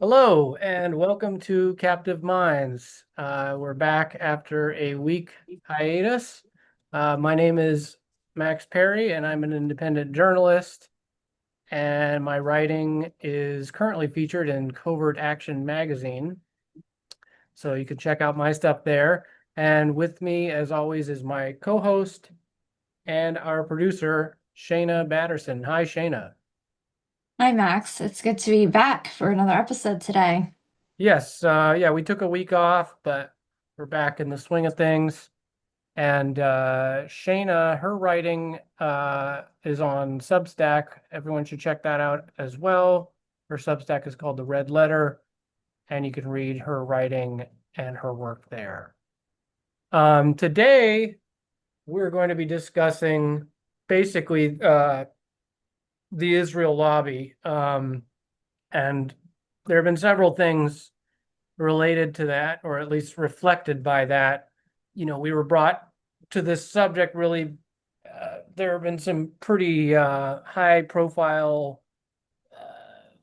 Hello and welcome to Captive Minds. We're back after a week hiatus. My name is Max Perry and I'm an independent journalist, and my writing is currently featured in Covert Action magazine. So you can check out my stuff there. And with me, as always, is my co-host and our producer, Shayna Batterson. Hi, Shayna. Hi, Max. It's good to be back for another episode today. Yes, yeah, we took a week off, but we're back in the swing of things. And Shayna, her writing is on Substack. Everyone should check that out as well. Her Substack is called The Red Letter, and you can read her writing and her work there. Today, we're going to be discussing basically the Israel lobby. And there have been several things related to that, or at least reflected by that. We were brought to this subject really. There have been some pretty high profile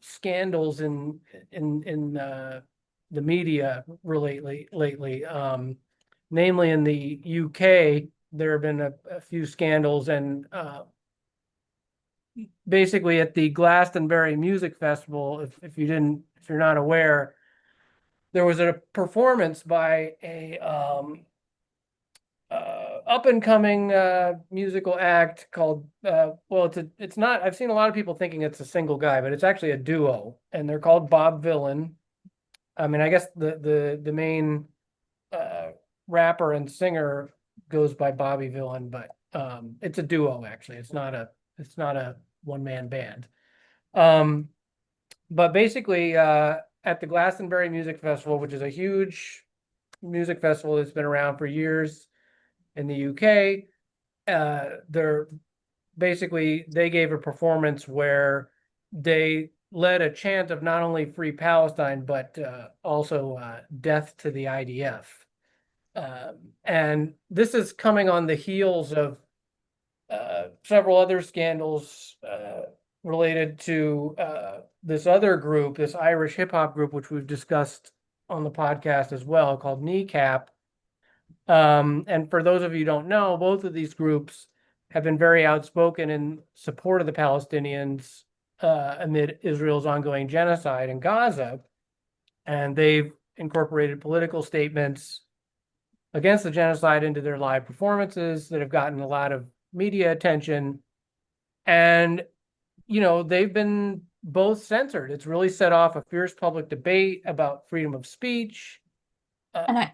scandals in the media lately. Namely in the UK, there have been a few scandals, and basically at the Glastonbury Music Festival, if you're not aware, there was a performance by a up and coming musical act called it's not, I've seen a lot of people thinking it's a single guy, but it's actually a duo, and they're called Bob Villain. I mean, I guess the main uh rapper and singer goes by Bobby Villain, but it's a duo actually. It's not a one man band. Um but basically at the Glastonbury Music Festival, which is a huge music festival that's been around for years in the UK. They're basically, they gave a performance where they led a chant of not only free Palestine but also death to the IDF. And this is coming on the heels of several other scandals related to this other group, this Irish hip hop group, which we've discussed on the podcast as well, called Kneecap. And for those of you who don't know, both of these groups have been very outspoken in support of the Palestinians amid Israel's ongoing genocide in Gaza. And they've incorporated political statements against the genocide into their live performances that have gotten a lot of media attention. And, they've been both censored. It's really set off a fierce public debate about freedom of speech. Uh, And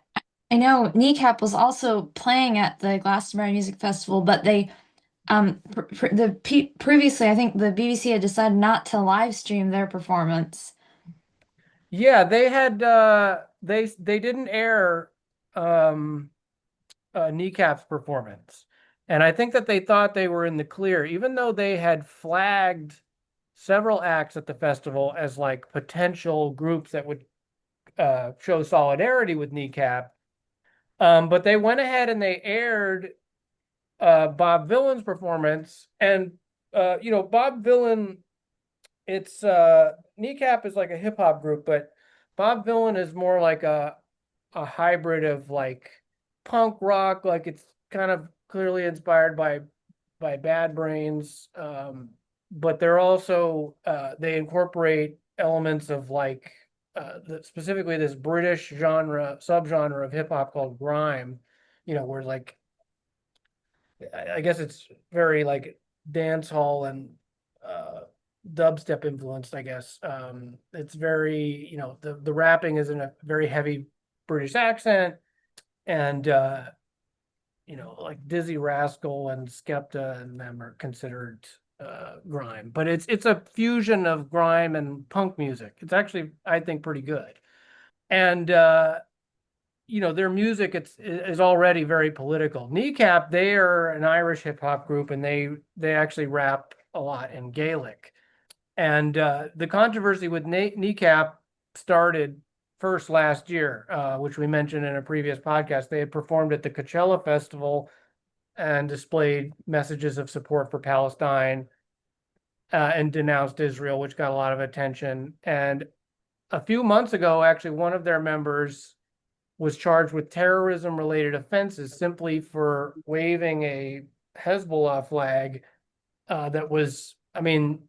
I know Kneecap was also playing at the Glastonbury Music Festival, but they previously I think the BBC had decided not to live stream their performance. Yeah, they had they didn't air um Kneecap's performance. And I think that they thought they were in the clear, even though they had flagged several acts at the festival as like potential groups that would show solidarity with Kneecap. But they went ahead and they aired Bob Villain's performance. And Bob Villain, it's Kneecap is like a hip hop group, but Bob Villain is more like a hybrid of like punk rock, like it's kind of clearly inspired by Bad Brains, but they're also they incorporate elements of like specifically this British subgenre of hip hop called grime, where like I guess it's very like dance hall and uh, dubstep influenced, I guess. It's very, the rapping is in a very heavy British accent, and like Dizzy Rascal and Skepta and them are considered grime, but it's a fusion of grime and punk music. It's actually, I think, pretty good. And their music is already very political. Kneecap, they are an Irish hip hop group, and they actually rap a lot in Gaelic. And the controversy with Kneecap started first last year, which we mentioned in a previous podcast. They had performed at the Coachella Festival and displayed messages of support for Palestine and denounced Israel, which got a lot of attention. And a few months ago, actually, one of their members was charged with terrorism related offenses simply for waving a Hezbollah flag that was, I mean,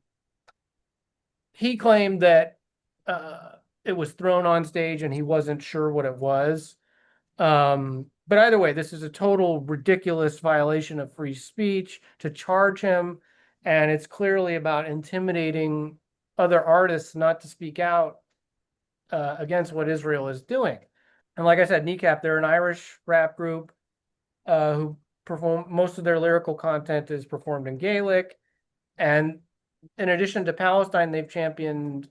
he claimed that it was thrown on stage and he wasn't sure what it was. But either way, this is a total ridiculous violation of free speech to charge him. And it's clearly about intimidating other artists not to speak out against what Israel is doing. And like I said, Kneecap, they're an Irish rap group who perform most of their lyrical content is performed in Gaelic. And in addition to Palestine, they've championed,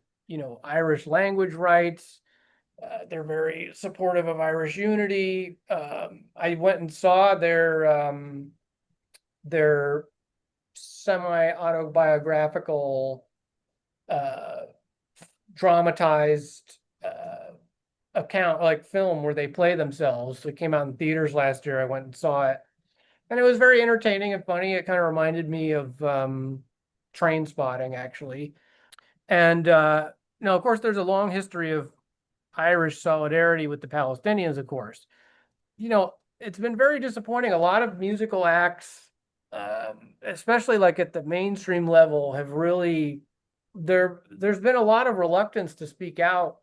Irish language rights. They're very supportive of Irish unity. I went and saw their semi-autobiographical, uh, dramatized account, like film where they play themselves. It came out in theaters last year. I went and saw it, and it was very entertaining and funny. It kind of reminded me of Train Spotting, actually. And of course, there's a long history of Irish solidarity with the Palestinians, of course. It's been very disappointing. A lot of musical acts, especially like at the mainstream level, have really there's been a lot of reluctance to speak out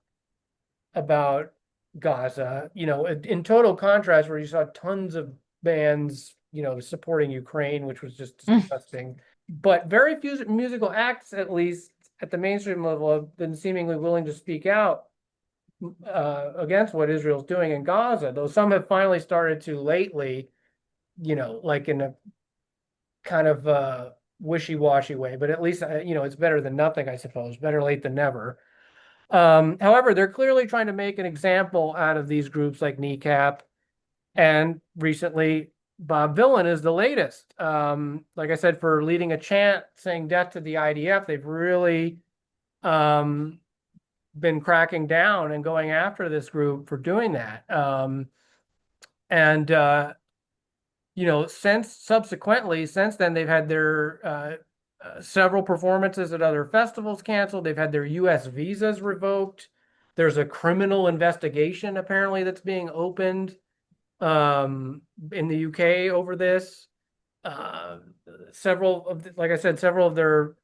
about Gaza, in total contrast where you saw tons of bands, supporting Ukraine, which was just Mm. disgusting. But very few musical acts, at least at the mainstream level, have been seemingly willing to speak out against what Israel's doing in Gaza, though some have finally started to lately, like in a kind of wishy-washy way, but at least, it's better than nothing, I suppose. Better late than never. However, they're clearly trying to make an example out of these groups like Kneecap, and recently Bob Dylan is the latest. Like I said, for leading a chant saying death to the IDF, they've really um, been cracking down and going after this group for doing that. And since then, they've had their several performances at other festivals canceled. They've had their U.S. visas revoked. There's a criminal investigation apparently that's being opened in the UK over this. Uh, like I said, several of their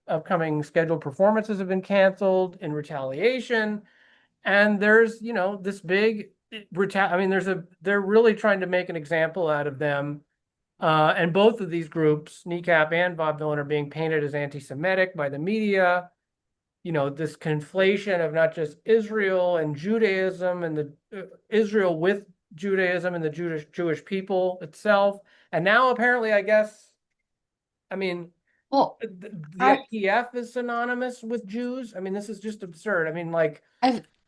upcoming scheduled performances have been canceled in retaliation. And there's, this big I mean, they're really trying to make an example out of them. And both of these groups, Kneecap and Bob Dylan, are being painted as anti-Semitic by the media. This conflation of not just Israel and Judaism and the Israel with Judaism and the Jewish people itself. And now apparently, I guess, I mean, Well, the I IDF is synonymous with Jews. I mean, this is just absurd. I mean, like,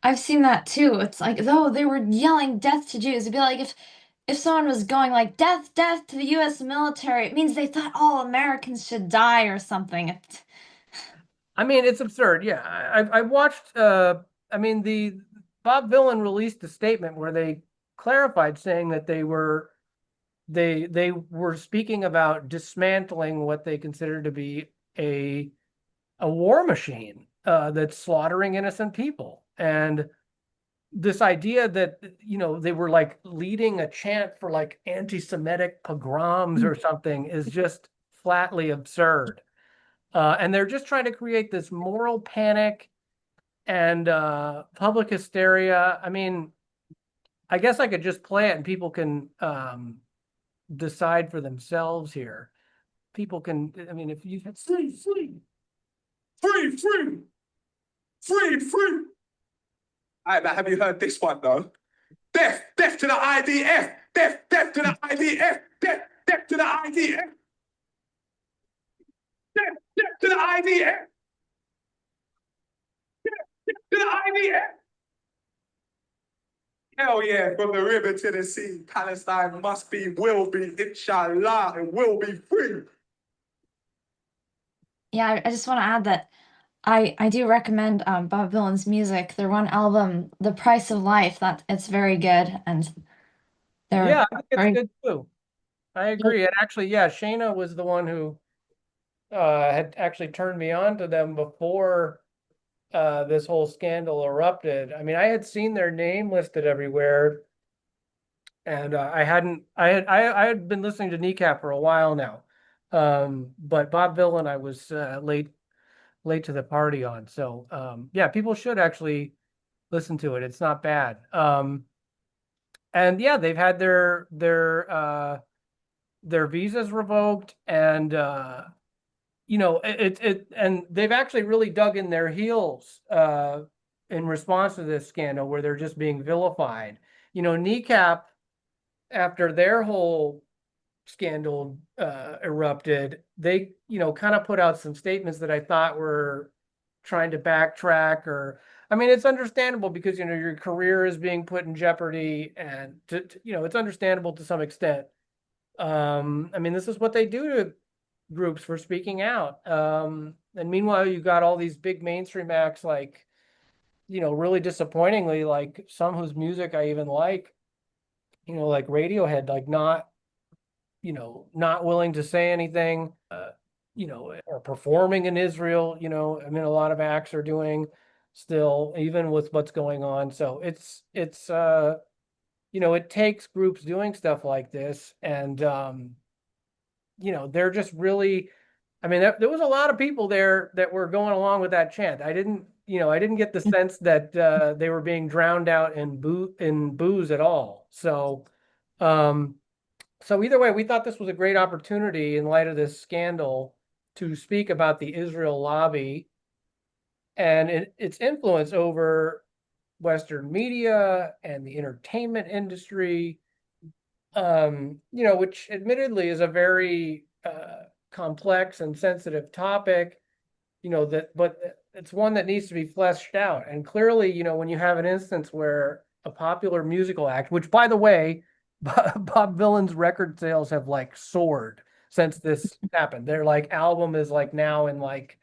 I've seen that too. It's like though they were yelling death to Jews. It'd be like if someone was going like death, death to the US military, it means they thought all Americans should die or something. it's absurd. Yeah, I watched. I mean, the Bob Dylan released a statement where they clarified, saying that they were speaking about dismantling what they consider to be a war machine that's slaughtering innocent people. And this idea that they were like leading a chant for like anti-Semitic pogroms or something is just flatly absurd. And they're just trying to create this moral panic and public hysteria. I mean, I guess I could just play it and people can decide for themselves here. People can, I mean, if you free, free, free, free, free, free. All right, man, have you heard this one though? Death, death to the IDF, death, death to the IDF, death, death to the IDF, death, death to the IDF, death to the IDF. Hell yeah, from the river to the sea, Palestine must be, will be, inshallah, and will be free. Yeah, I just want to add that I do recommend Bob Dylan's music. Their one album, The Price of Life, that it's very good and Yeah, they're I think it's very good too. I agree. And actually, yeah, Shayna was the one who had actually turned me on to them before this whole scandal erupted, I mean, I had seen their name listed everywhere, and I had been listening to Kneecap for a while now. But Bob Dylan, I was late to the party on. So yeah, people should actually listen to it. It's not bad. And yeah, they've had their visas revoked, and and they've actually really dug in their heels in response to this scandal where they're just being vilified. Kneecap, after their whole scandal erupted, they kind of put out some statements that I thought were trying to backtrack. Or I mean, it's understandable because your career is being put in jeopardy, and it's understandable to some extent. I mean, this is what they do to groups for speaking out. And meanwhile, you got all these big mainstream acts like, really disappointingly, like some whose music I even like, like Radiohead, like not willing to say anything, or performing in Israel. I mean, a lot of acts are doing still, even with what's going on. So it takes groups doing stuff like this, and they're just really, I mean, there was a lot of people there that were going along with that chant. I didn't get the sense that they were being drowned out in booze at all. Um, so either way, we thought this was a great opportunity in light of this scandal to speak about the Israel lobby and its influence over Western media and the entertainment industry, which admittedly is a very complex and sensitive topic, but it's one that needs to be fleshed out. And clearly, when you have an instance where a popular musical act, which by the way, Bob Dylan's record sales have like soared since this happened. Their like album is like now in like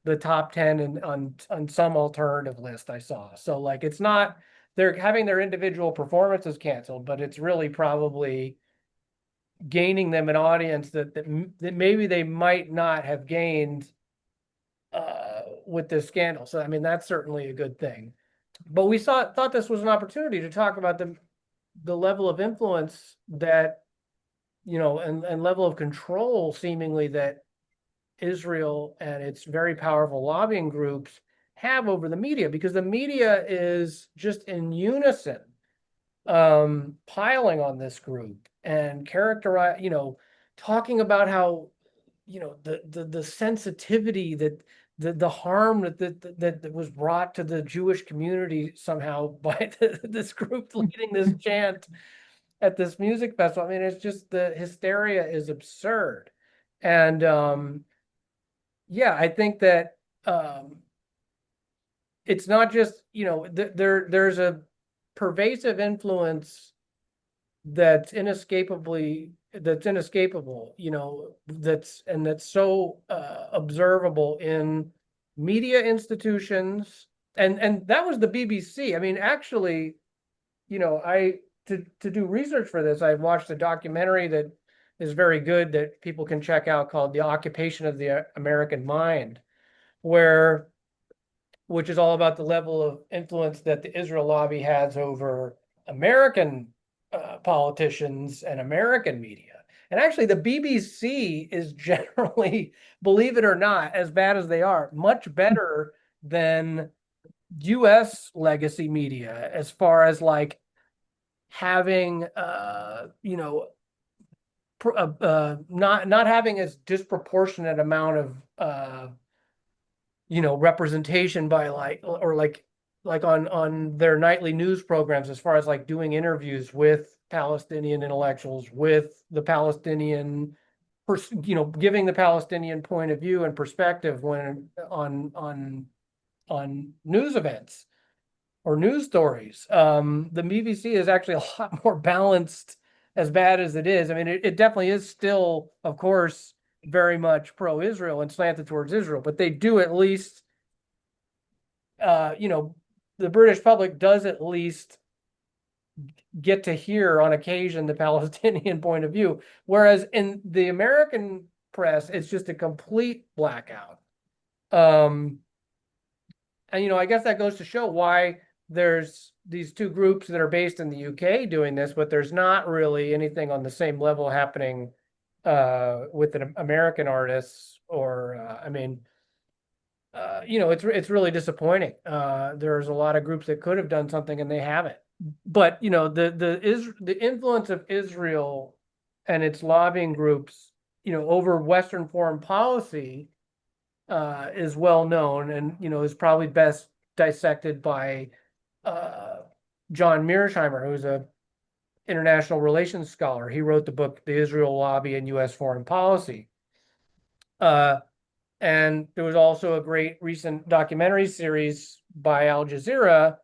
the top 10 and on some alternative list I saw. So like it's not they're having their individual performances canceled, but it's really probably gaining them an audience that maybe they might not have gained with this scandal. So I mean that's certainly a good thing. But we thought this was an opportunity to talk about the level of influence that and level of control seemingly that Israel and its very powerful lobbying groups have over the media, because the media is just in unison piling on this group and talking about how the sensitivity that the harm that was brought to the Jewish community somehow by this group leading this chant at this music festival. I mean, it's just the hysteria is absurd. And yeah, I think that it's not just, there's a pervasive influence that's inescapable, that's so observable in media institutions. And that was the BBC. I mean, actually, I to do research for this, I watched a documentary that is very good that people can check out called The Occupation of the American Mind, which is all about the level of influence that the Israel lobby has over American politicians and American media. And actually, the BBC is generally, believe it or not, as bad as they are, much better than US legacy media as far as like having not having as disproportionate amount of representation by like on their nightly news programs, as far as like doing interviews with Palestinian intellectuals, with the Palestinian giving the Palestinian point of view and perspective when on news events or news stories. The BBC is actually a lot more balanced, as bad as it is. I mean, it definitely is still, of course, very much pro-Israel and slanted towards Israel, but they do at least, the British public does at least get to hear on occasion the Palestinian point of view. Whereas in the American press, it's just a complete blackout. and I guess that goes to show why there's these two groups that are based in the UK doing this, but there's not really anything on the same level happening with an American artists or I mean, it's really disappointing. There's a lot of groups that could have done something and they haven't. But the influence of Israel and its lobbying groups, over Western foreign policy is well known and is probably best dissected by uh, John Mearsheimer, who's a international relations scholar. He wrote the book The Israel Lobby and U.S. Foreign Policy. Uh, and there was also a great recent documentary series by Al Jazeera,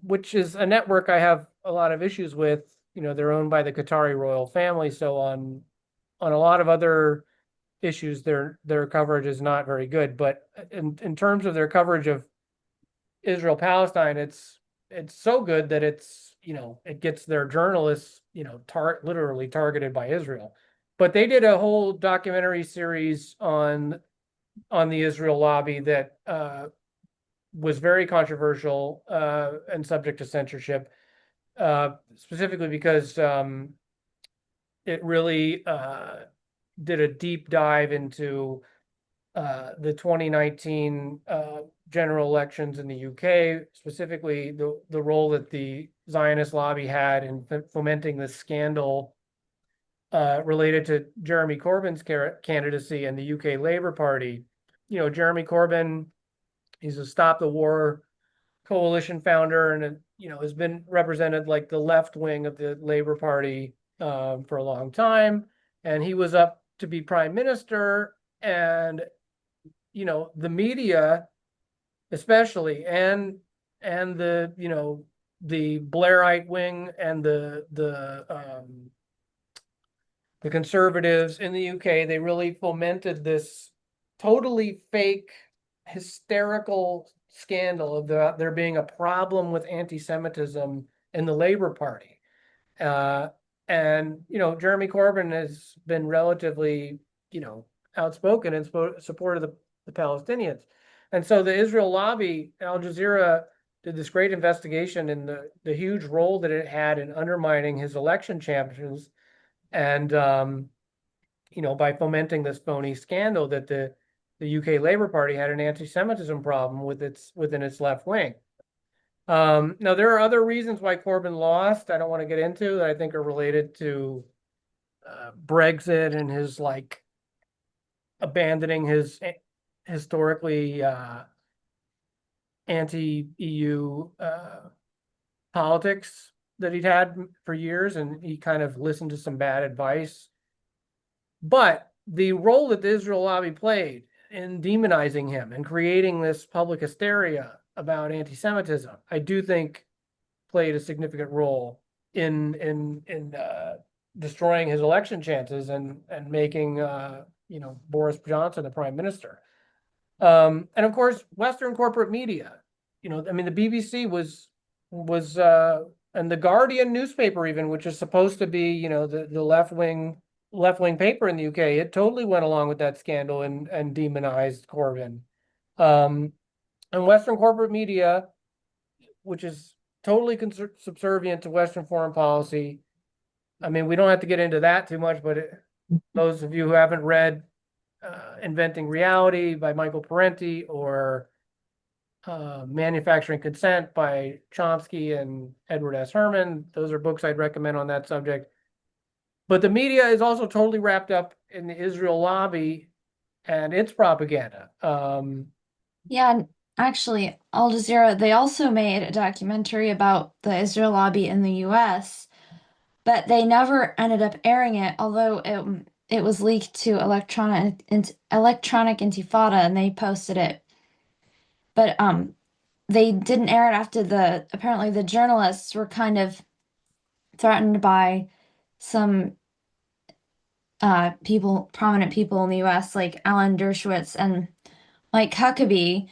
which is a network I have a lot of issues with. They're owned by the Qatari royal family, so on a lot of other issues, their coverage is not very good. But in terms of their coverage of Israel Palestine, it's so good that it gets their journalists literally targeted by Israel. But they did a whole documentary series on the Israel lobby that was very controversial and subject to censorship, specifically because it really did a deep dive into the 2019 general elections in the UK, specifically the role that the Zionist lobby had in fomenting the scandal related to Jeremy Corbyn's candidacy and the UK Labour Party. Jeremy Corbyn, he's a Stop the War coalition founder and has been represented like the left wing of the Labour Party for a long time. And he was up to be prime minister, and the media especially and the Blairite wing and the conservatives in the UK, they really fomented this totally fake, hysterical scandal of there being a problem with anti-Semitism in the Labour Party. And Jeremy Corbyn has been relatively, outspoken in support of the Palestinians. And so the Israel lobby, Al Jazeera did this great investigation in the huge role that it had in undermining his election champions. And, by fomenting this phony scandal that the UK Labour Party had an anti-Semitism problem within its left wing. Now, there are other reasons why Corbyn lost. I don't want to get into that I think are related to Brexit and his abandoning his historically anti-EU politics that he'd had for years, and he kind of listened to some bad advice. But the role that the Israel lobby played in demonizing him and creating this public hysteria about anti-Semitism, I do think played a significant role in destroying his election chances and making Boris Johnson the prime minister. And of course, Western corporate media. I mean, the BBC was and the Guardian newspaper even, which is supposed to be the left wing paper in the UK, it totally went along with that scandal and demonized Corbyn. And Western corporate media, which is totally subservient to Western foreign policy. I mean, we don't have to get into that too much, but those of you who haven't read Inventing Reality by Michael Parenti or Manufacturing Consent by Chomsky and Edward S. Herman, those are books I'd recommend on that subject. But the media is also totally wrapped up in the Israel lobby and its propaganda. Yeah, and actually, Al Jazeera, they also made a documentary about the Israel lobby in the US, but they never ended up airing it, although it was leaked to Electronic Intifada and they posted it. But they didn't air it after apparently the journalists were kind of threatened by some prominent people in the US like Alan Dershowitz and Mike Huckabee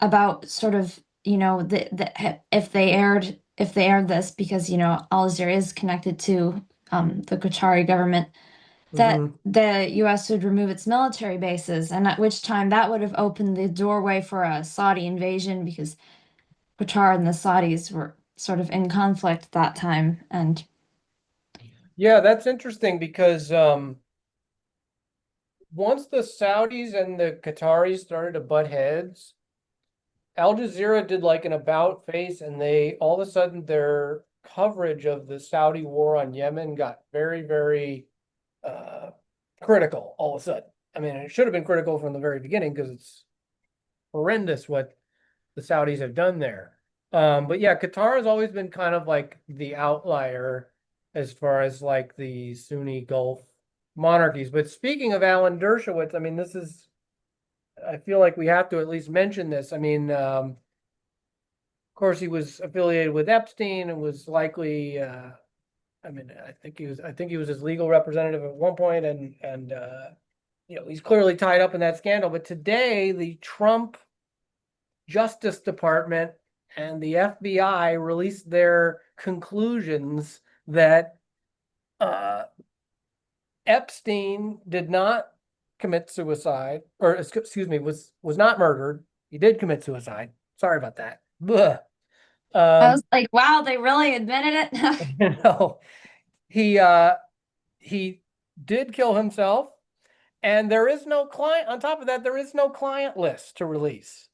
about sort of, if they aired this because, Al Jazeera is connected to the Qatari government, that Mhm. the US would remove its military bases, and at which time that would have opened the doorway for a Saudi invasion because Qatar and the Saudis were sort of in conflict at that time. And Yeah, that's interesting because once the Saudis and the Qataris started to butt heads, Al Jazeera did like an about face, and they all of a sudden their coverage of the Saudi war on Yemen got very, very uh, critical all of a sudden. I mean, it should have been critical from the very beginning because it's horrendous what the Saudis have done there. But yeah, Qatar has always been kind of like the outlier as far as like the Sunni Gulf monarchies. But speaking of Alan Dershowitz, I mean, I feel like we have to at least mention this. I mean, of course, he was affiliated with Epstein and was likely, I mean, I think he was his legal representative at one point, and he's clearly tied up in that scandal. But today, the Trump Justice Department and the FBI released their conclusions that uh, Epstein did not commit suicide, or excuse me, was not murdered. He did commit suicide. Sorry about that. Blech. I was like, wow, they really admitted it. No, he did kill himself, and there is no client. On top of that, there is no client list to release.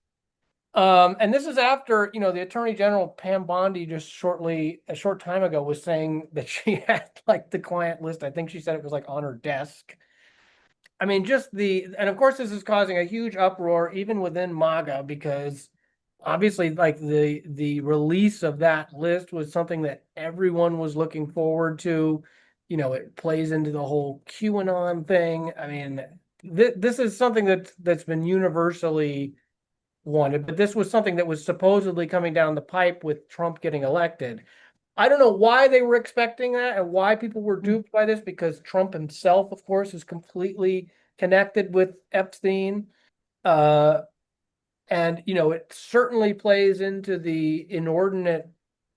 And this is after, the Attorney General Pam Bondi just a short time ago was saying that she had like the client list. I think she said it was like on her desk. I mean, and of course this is causing a huge uproar even within MAGA because obviously like the release of that list was something that everyone was looking forward to. It plays into the whole QAnon thing. I mean, this is something that's been universally wanted, but this was something that was supposedly coming down the pipe with Trump getting elected. I don't know why they were expecting that and why people were duped by this, because Trump himself, of course, is completely connected with Epstein. Uh, and, it certainly plays into the inordinate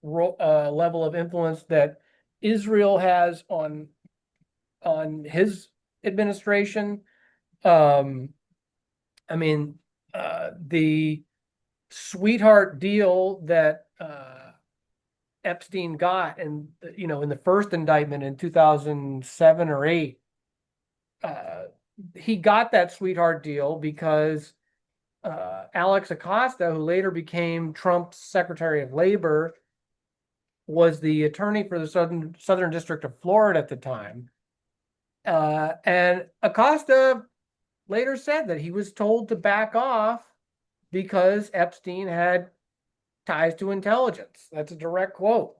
level of influence that Israel has on his administration. Um, I mean, the sweetheart deal that Epstein got, and in the first indictment in 2007 or 8, uh, he got that sweetheart deal because Alex Acosta, who later became Trump's Secretary of Labor, was the attorney for the Southern District of Florida at the time. And Acosta later said that he was told to back off because Epstein had ties to intelligence. That's a direct quote.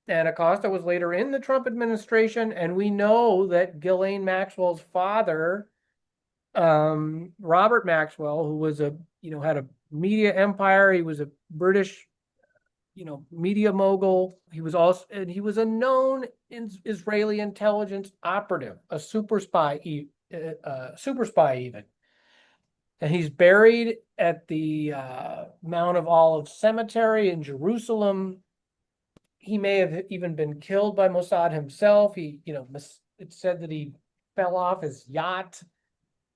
And Acosta was later in the Trump administration, and we know that Ghislaine Maxwell's father, Robert Maxwell, who was had a media empire. He was a British, media mogul. He was a known Israeli intelligence operative, a super spy even. And he's buried at the Mount of Olives Cemetery in Jerusalem. He may have even been killed by Mossad himself. It's said that he fell off his yacht.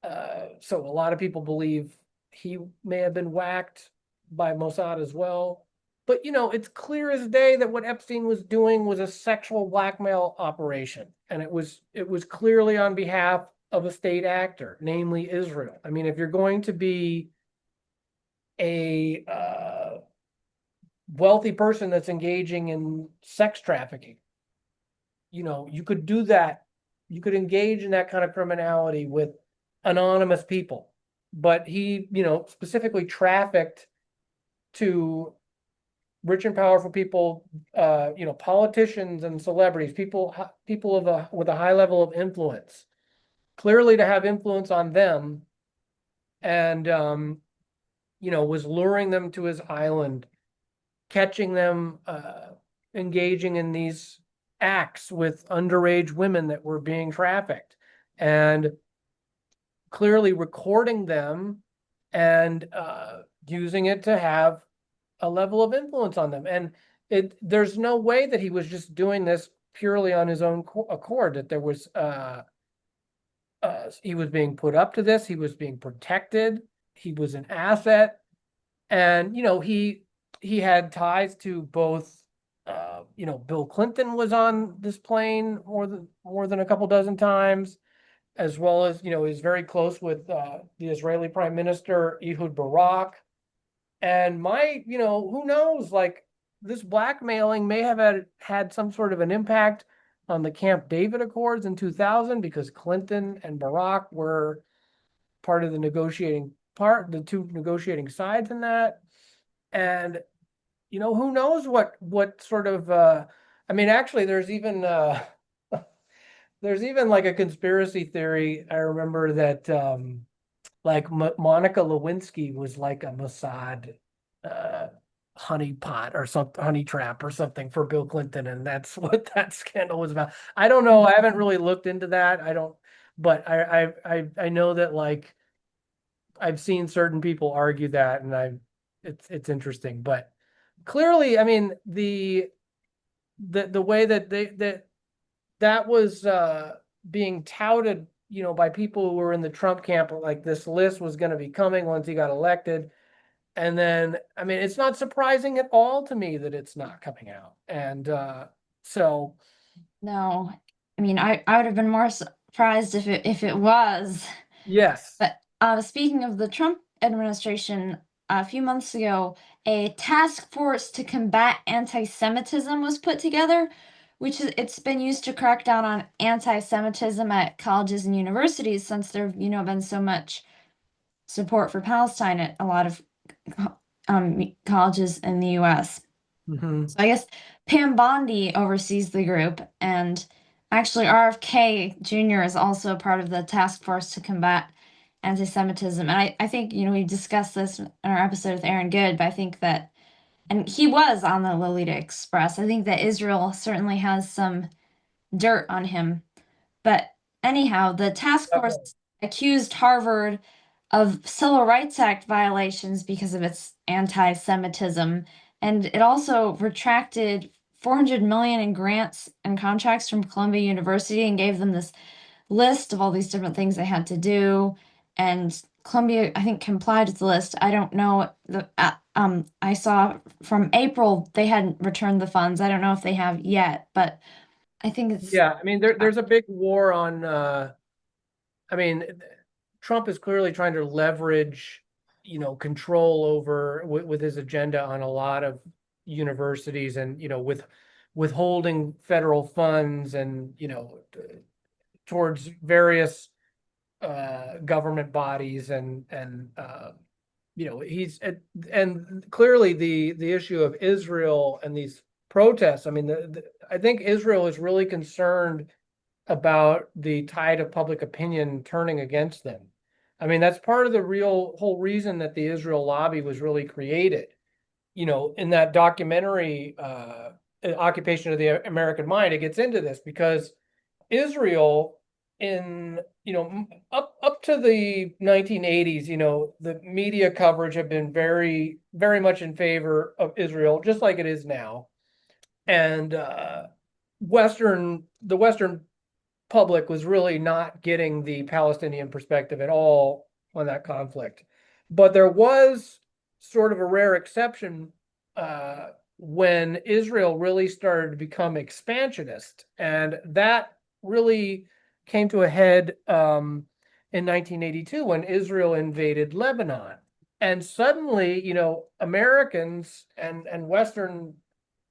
So a lot of people believe he may have been whacked by Mossad as well. But it's clear as day that what Epstein was doing was a sexual blackmail operation, and it was clearly on behalf of a state actor, namely Israel. I mean, if you're going to be a wealthy person that's engaging in sex trafficking, you could do that. You could engage in that kind of criminality with anonymous people. But he, specifically trafficked to rich and powerful people, politicians and celebrities, people with a high level of influence, clearly to have influence on them, and was luring them to his island, catching them engaging in these acts with underage women that were being trafficked, and clearly recording them and using it to have a level of influence on them. And there's no way that he was just doing this purely on his own accord, that there was he was being put up to this. He was being protected. He was an asset, and he had ties to both. Bill Clinton was on this plane more than a couple dozen times, as well as he's very close with the Israeli Prime Minister Ehud Barak. And who knows, like this blackmailing may have had some sort of an impact on the Camp David Accords in 2000 because Clinton and Barak were part of the two negotiating sides in that. And who knows what sort of I mean, actually there's even like a conspiracy theory. I remember that like Monica Lewinsky was like a Mossad uh, honey pot or something, honey trap or something for Bill Clinton, and that's what that scandal was about. I don't know. I haven't really looked into that. I don't, but I know that like I've seen certain people argue that, and it's interesting. But clearly, I mean the way that that was being touted, by people who were in the Trump camp, like this list was going to be coming once he got elected. And then, I mean, it's not surprising at all to me that it's not coming out. And so, No, I mean, I would have been more surprised if it was. yes. But speaking of the Trump administration, a few months ago, a task force to combat anti-Semitism was put together, it's been used to crack down on anti-Semitism at colleges and universities since there've been so much support for Palestine at a lot of colleges in the U.S. Hmm. So I guess Pam Bondi oversees the group, and actually RFK Jr. is also part of the task force to combat anti-Semitism. And I think, we discussed this in our episode with Aaron Good, but I think that, and he was on the Lolita Express. I think that Israel certainly has some dirt on him. But anyhow, the task force Okay. accused Harvard of Civil Rights Act violations because of its anti-Semitism, and it also retracted 400 million in grants and contracts from Columbia University and gave them this list of all these different things they had to do. And Columbia, I think, complied with the list. I don't know I saw from April they hadn't returned the funds. I don't know if they have yet, but I think it's Yeah, I mean, there's a big war on I mean, Trump is clearly trying to leverage, control over with his agenda on a lot of universities, and with withholding federal funds, and towards various government bodies, and he's and clearly the issue of Israel and these protests. I mean, I think Israel is really concerned about the tide of public opinion turning against them. I mean, that's part of the whole reason that the Israel lobby was really created. In that documentary, Occupation of the American Mind, it gets into this because Israel in, up to the 1980s, the media coverage had been very, very much in favor of Israel, just like it is now. And the Western public was really not getting the Palestinian perspective at all on that conflict. But there was sort of a rare exception when Israel really started to become expansionist. And that really came to a head in 1982 when Israel invaded Lebanon. And suddenly, Americans and Western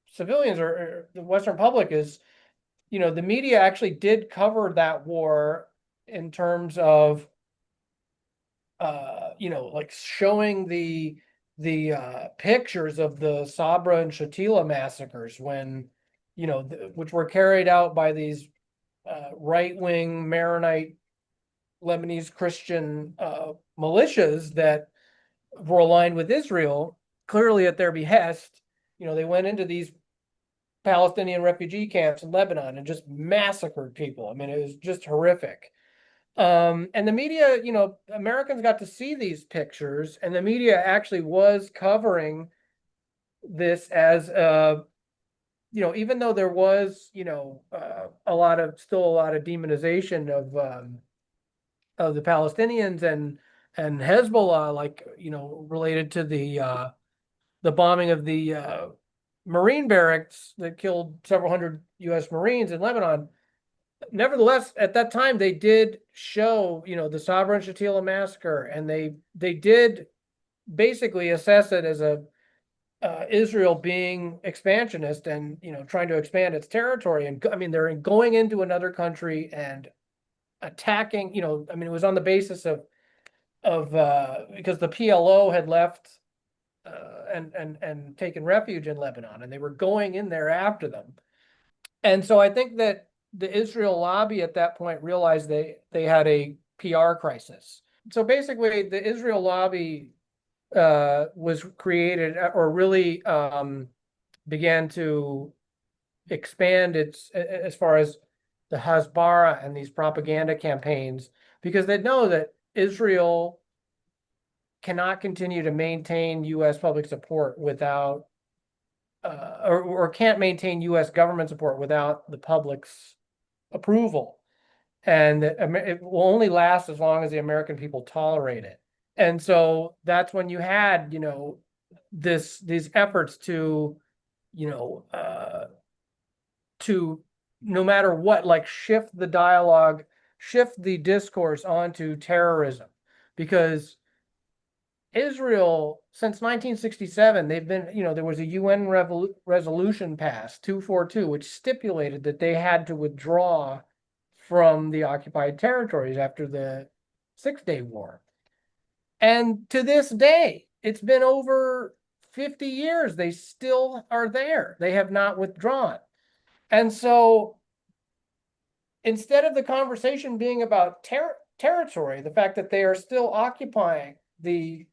civilians, or the Western public, is the media actually did cover that war in terms of like showing the pictures of the Sabra and Shatila massacres when which were carried out by these right-wing Maronite Lebanese Christian militias that were aligned with Israel, clearly at their behest. They went into these Palestinian refugee camps in Lebanon and just massacred people. I mean, it was just horrific. And the media, Americans got to see these pictures, and the media actually was covering this as even though there was, still a lot of demonization of the Palestinians and Hezbollah, like, related to the bombing of the Marine barracks that killed several hundred U.S. Marines in Lebanon. Nevertheless, at that time, they did show, the Sabra and Shatila massacre, and they did basically assess it as a Israel being expansionist and trying to expand its territory. And I mean, they're going into another country and attacking. I mean, it was on the basis of because the PLO had left and taken refuge in Lebanon, and they were going in there after them. And so I think that the Israel lobby at that point realized they had a PR crisis. So basically, the Israel lobby was created, or really began to expand its, as far as the Hasbara and these propaganda campaigns, because they know that Israel cannot continue to maintain U.S. public support without, or can't maintain U.S. government support without the public's approval. And it will only last as long as the American people tolerate it. And so that's when you had, these efforts to, to no matter what, like shift the dialogue, shift the discourse onto terrorism, because Israel, since 1967, they've been, there was a UN resolution passed, 242, which stipulated that they had to withdraw from the occupied territories after the Six-Day War. And to this day, it's been over 50 years, they still are there. They have not withdrawn. And so instead of the conversation being about territory, the fact that they are still occupying the,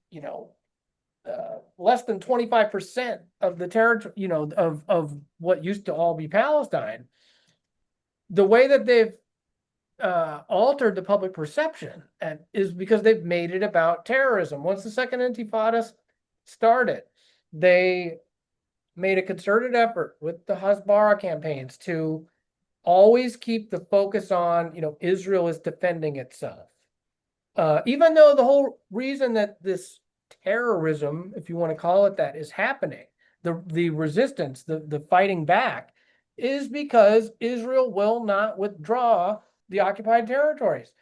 less than 25% of the territory, of what used to all be Palestine, the way that they've altered the public perception and is because they've made it about terrorism. Once the Second Intifada started, they made a concerted effort with the Hasbara campaigns to always keep the focus on, Israel is defending itself. Even though the whole reason that this terrorism, if you want to call it that, is happening, the resistance, the fighting back, is because Israel will not withdraw the occupied territories.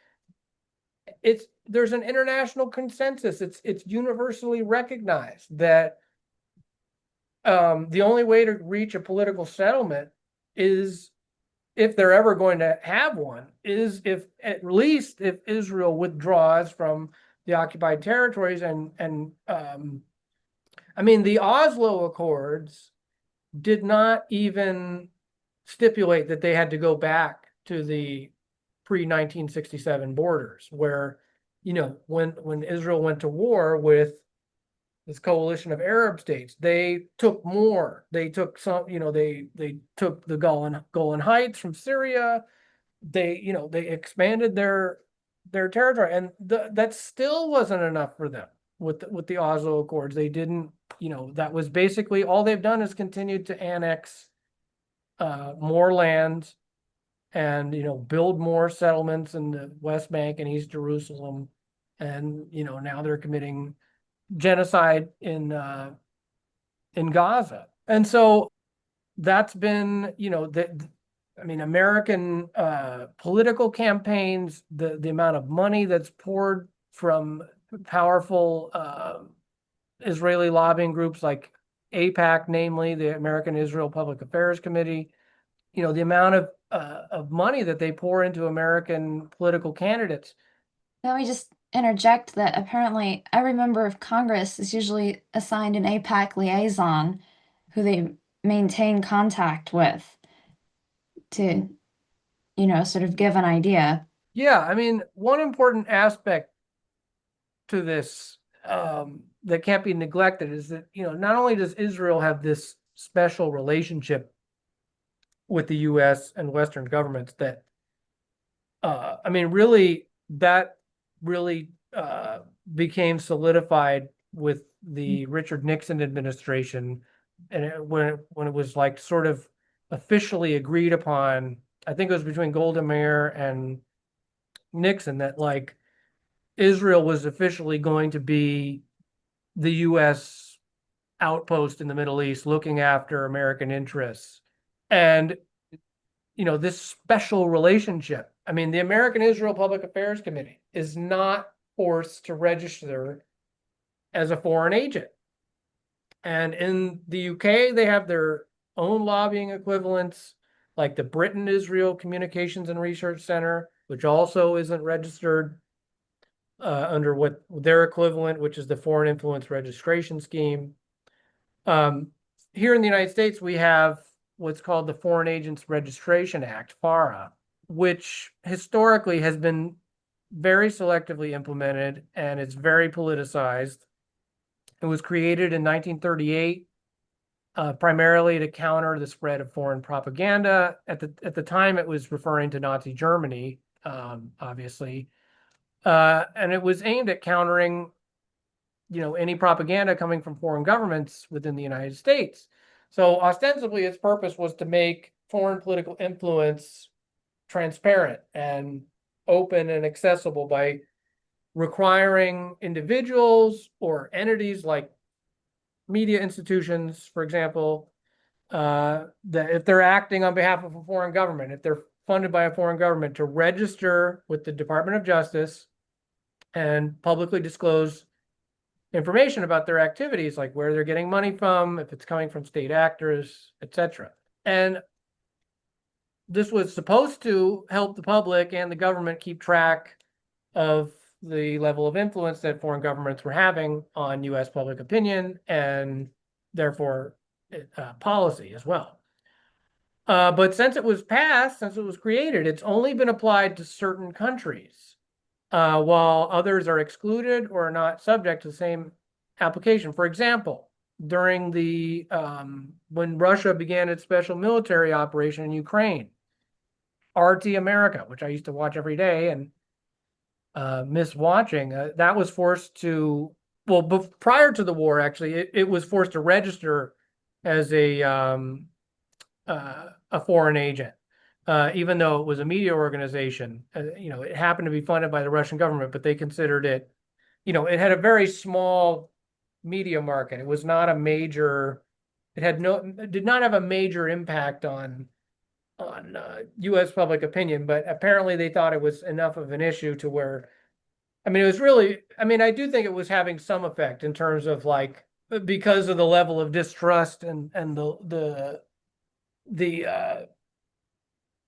There's an international consensus. It's universally recognized that the only way to reach a political settlement is, if they're ever going to have one, is at least if Israel withdraws from the occupied territories. And I mean, the Oslo Accords did not even stipulate that they had to go back to the pre-1967 borders, where, when Israel went to war with this coalition of Arab states, they took more. They took some, they took the Golan Heights from Syria. They expanded their territory, and that still wasn't enough for them with the Oslo Accords. They didn't, that was basically all they've done, is continued to annex more land and, build more settlements in the West Bank and East Jerusalem. And, now they're committing genocide in Gaza. And so that's been, I mean, American political campaigns, the amount of money that's poured from powerful Israeli lobbying groups like AIPAC, namely the American Israel Public Affairs Committee, the amount of money that they pour into American political candidates. Let me just interject that apparently every member of Congress is usually assigned an APAC liaison who they maintain contact with to, sort of give an idea. Yeah, I mean, one important aspect to this that can't be neglected is that, not only does Israel have this special relationship with the U.S. and Western governments that, I mean, really, that really became solidified with the Richard Nixon administration, and when it was like sort of officially agreed upon. I think it was between Golda Meir and Nixon that, like, Israel was officially going to be the U.S. outpost in the Middle East looking after American interests. And, this special relationship. I mean, the American Israel Public Affairs Committee is not forced to register as a foreign agent. And in the UK, they have their own lobbying equivalents, like the Britain Israel Communications and Research Center, which also isn't registered under what their equivalent, which is the Foreign Influence Registration Scheme. Here in the United States, we have what's called the Foreign Agents Registration Act, FARA, which historically has been very selectively implemented and it's very politicized. It was created in 1938, primarily to counter the spread of foreign propaganda. At the time, it was referring to Nazi Germany, obviously, and it was aimed at countering, any propaganda coming from foreign governments within the United States. So ostensibly, its purpose was to make foreign political influence transparent and open and accessible by requiring individuals or entities like media institutions, for example, that if they're acting on behalf of a foreign government, if they're funded by a foreign government, to register with the Department of Justice and publicly disclose information about their activities, like where they're getting money from, if it's coming from state actors, etc. And this was supposed to help the public and the government keep track of the level of influence that foreign governments were having on U.S. public opinion and therefore policy as well. But since it was passed, since it was created, it's only been applied to certain countries, while others are excluded or are not subject to the same application. For example, during the when Russia began its special military operation in Ukraine, RT America, which I used to watch every day and miss watching, that was forced to, well, prior to the war, actually, it was forced to register as a foreign agent, even though it was a media organization. It happened to be funded by the Russian government, but they considered it, it had a very small media market. It was not a major, it did not have a major impact on U.S. public opinion, but apparently they thought it was enough of an issue to where, I mean, it was really, I mean, I do think it was having some effect in terms of like, because of the level of distrust and the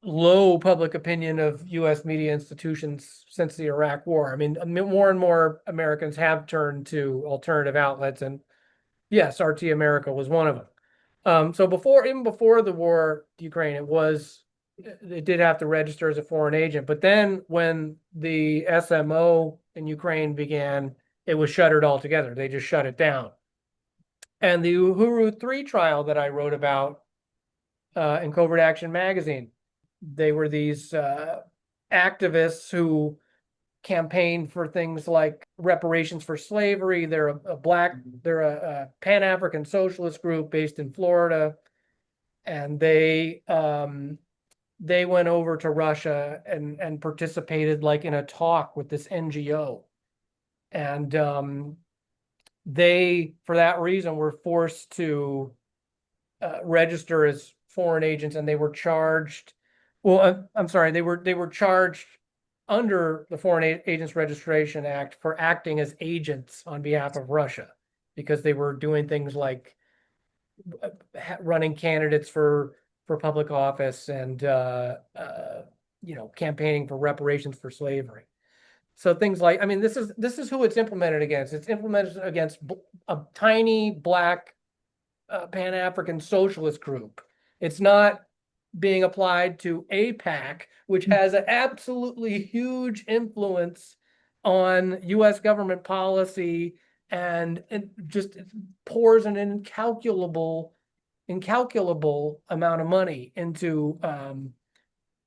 low public opinion of U.S. media institutions since the Iraq War. I mean, more and more Americans have turned to alternative outlets, and yes, RT America was one of them. So even before the war to Ukraine, it did have to register as a foreign agent. But then when the SMO in Ukraine began, it was shuttered altogether. They just shut it down. And the Uhuru 3 trial that I wrote about in Covert Action magazine, they were these activists who campaigned for things like reparations for slavery. They're they're a Pan-African socialist group based in Florida, and they went over to Russia and participated like in a talk with this NGO, and they, for that reason, were forced to register as foreign agents, and they were charged. Well, I'm sorry, they were charged under the Foreign Agents Registration Act for acting as agents on behalf of Russia, because they were doing things like running candidates for public office and campaigning for reparations for slavery. So things like, I mean, this is who it's implemented against. It's implemented against a tiny black Pan-African socialist group. It's not being applied to AIPAC, which has an absolutely huge influence on U.S. government policy, and it just pours an incalculable amount of money into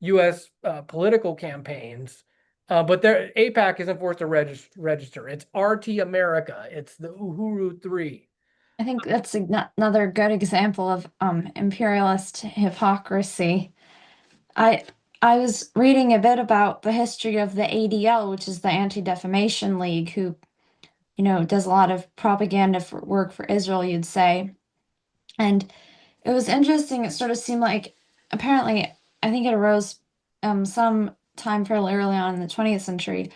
U.S. Political campaigns. But AIPAC isn't forced to register. It's RT America. It's the Uhuru 3. I think that's another good example of imperialist hypocrisy. I I was reading a bit about the history of the ADL, which is the Anti-Defamation League, who, does a lot of propaganda for work for Israel, you'd say. And it was interesting. It sort of seemed like, apparently, I think it arose some time fairly early on in the 20th century.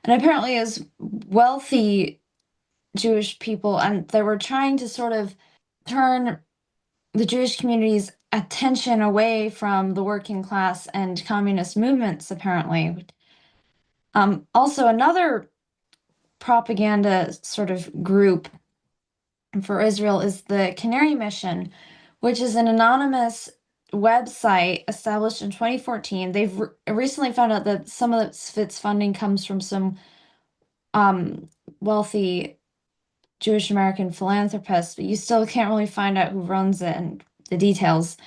And apparently, as wealthy Jewish people, and they were trying to sort of turn the Jewish community's attention away from the working class and communist movements, apparently. Also, another propaganda sort of group for Israel is the Canary Mission, which is an anonymous website established in 2014. They've recently found out that some of its funding comes from some wealthy Jewish American philanthropists, but you still can't really find out who runs it and the details.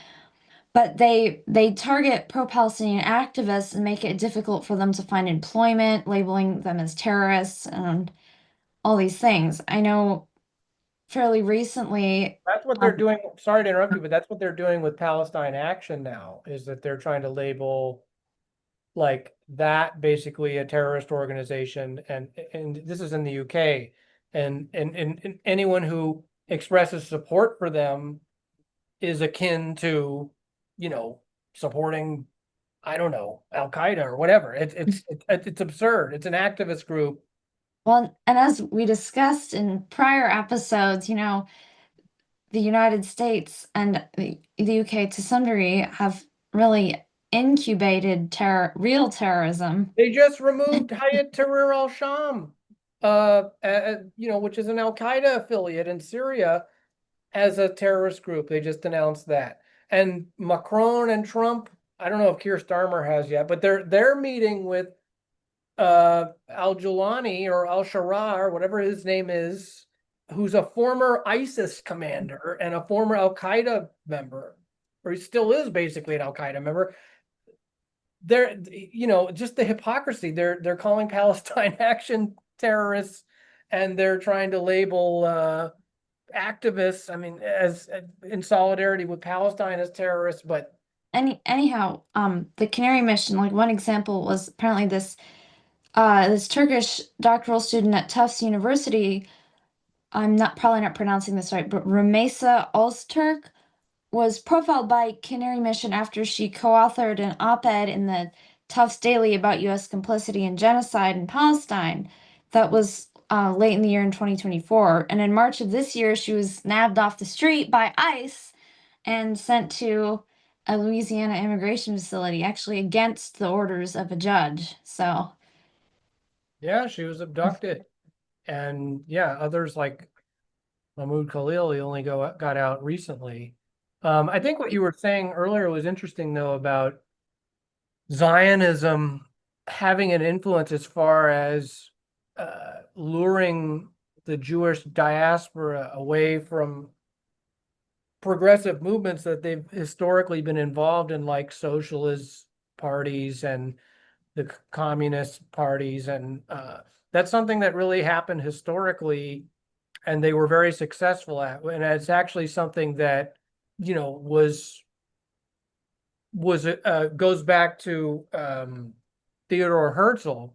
But they target pro-Palestinian activists and make it difficult for them to find employment, labeling them as terrorists and all these things. I know fairly recently, That's what they're doing. Sorry to interrupt you, but that's what they're doing with Palestine Action now, is that they're trying to label like that basically a terrorist organization, and this is in the UK, and anyone who expresses support for them is akin to, you know, supporting, I don't know, Al Qaeda or whatever. It's absurd. It's an activist group. well, and as we discussed in prior episodes, the United States and the UK to some degree have really incubated real terrorism. They just removed Hayat Tahrir al-Sham, which is an Al Qaeda affiliate in Syria, as a terrorist group. They just announced that. And Macron and Trump, I don't know if Keir Starmer has yet, but they're meeting with al-Julani or al-Shara or whatever his name is, who's a former ISIS commander and a former Al-Qaeda member, or he still is basically an Al-Qaeda member. They're, just the hypocrisy. They're calling Palestine Action terrorists, and they're trying to label activists, I mean, as in solidarity with Palestine, as terrorists. But Anyhow, the Canary Mission, like one example was apparently this Turkish doctoral student at Tufts University. I'm probably not pronouncing this right, but Rumeysa Öztürk was profiled by Canary Mission after she co-authored an op-ed in the Tufts Daily about U.S. complicity in genocide in Palestine. That was late in the year in 2024. And in March of this year, she was nabbed off the street by ICE and sent to a Louisiana immigration facility, actually against the orders of a judge. So, yeah, she was abducted. And yeah, others like Mahmoud Khalil, he only got out recently. I think what you were saying earlier was interesting, though, about Zionism having an influence as far as luring the Jewish diaspora away from progressive movements that they've historically been involved in, like socialist parties and the communist parties. And that's something that really happened historically, and they were very successful at. And it's actually something that, goes back to Theodore Herzl,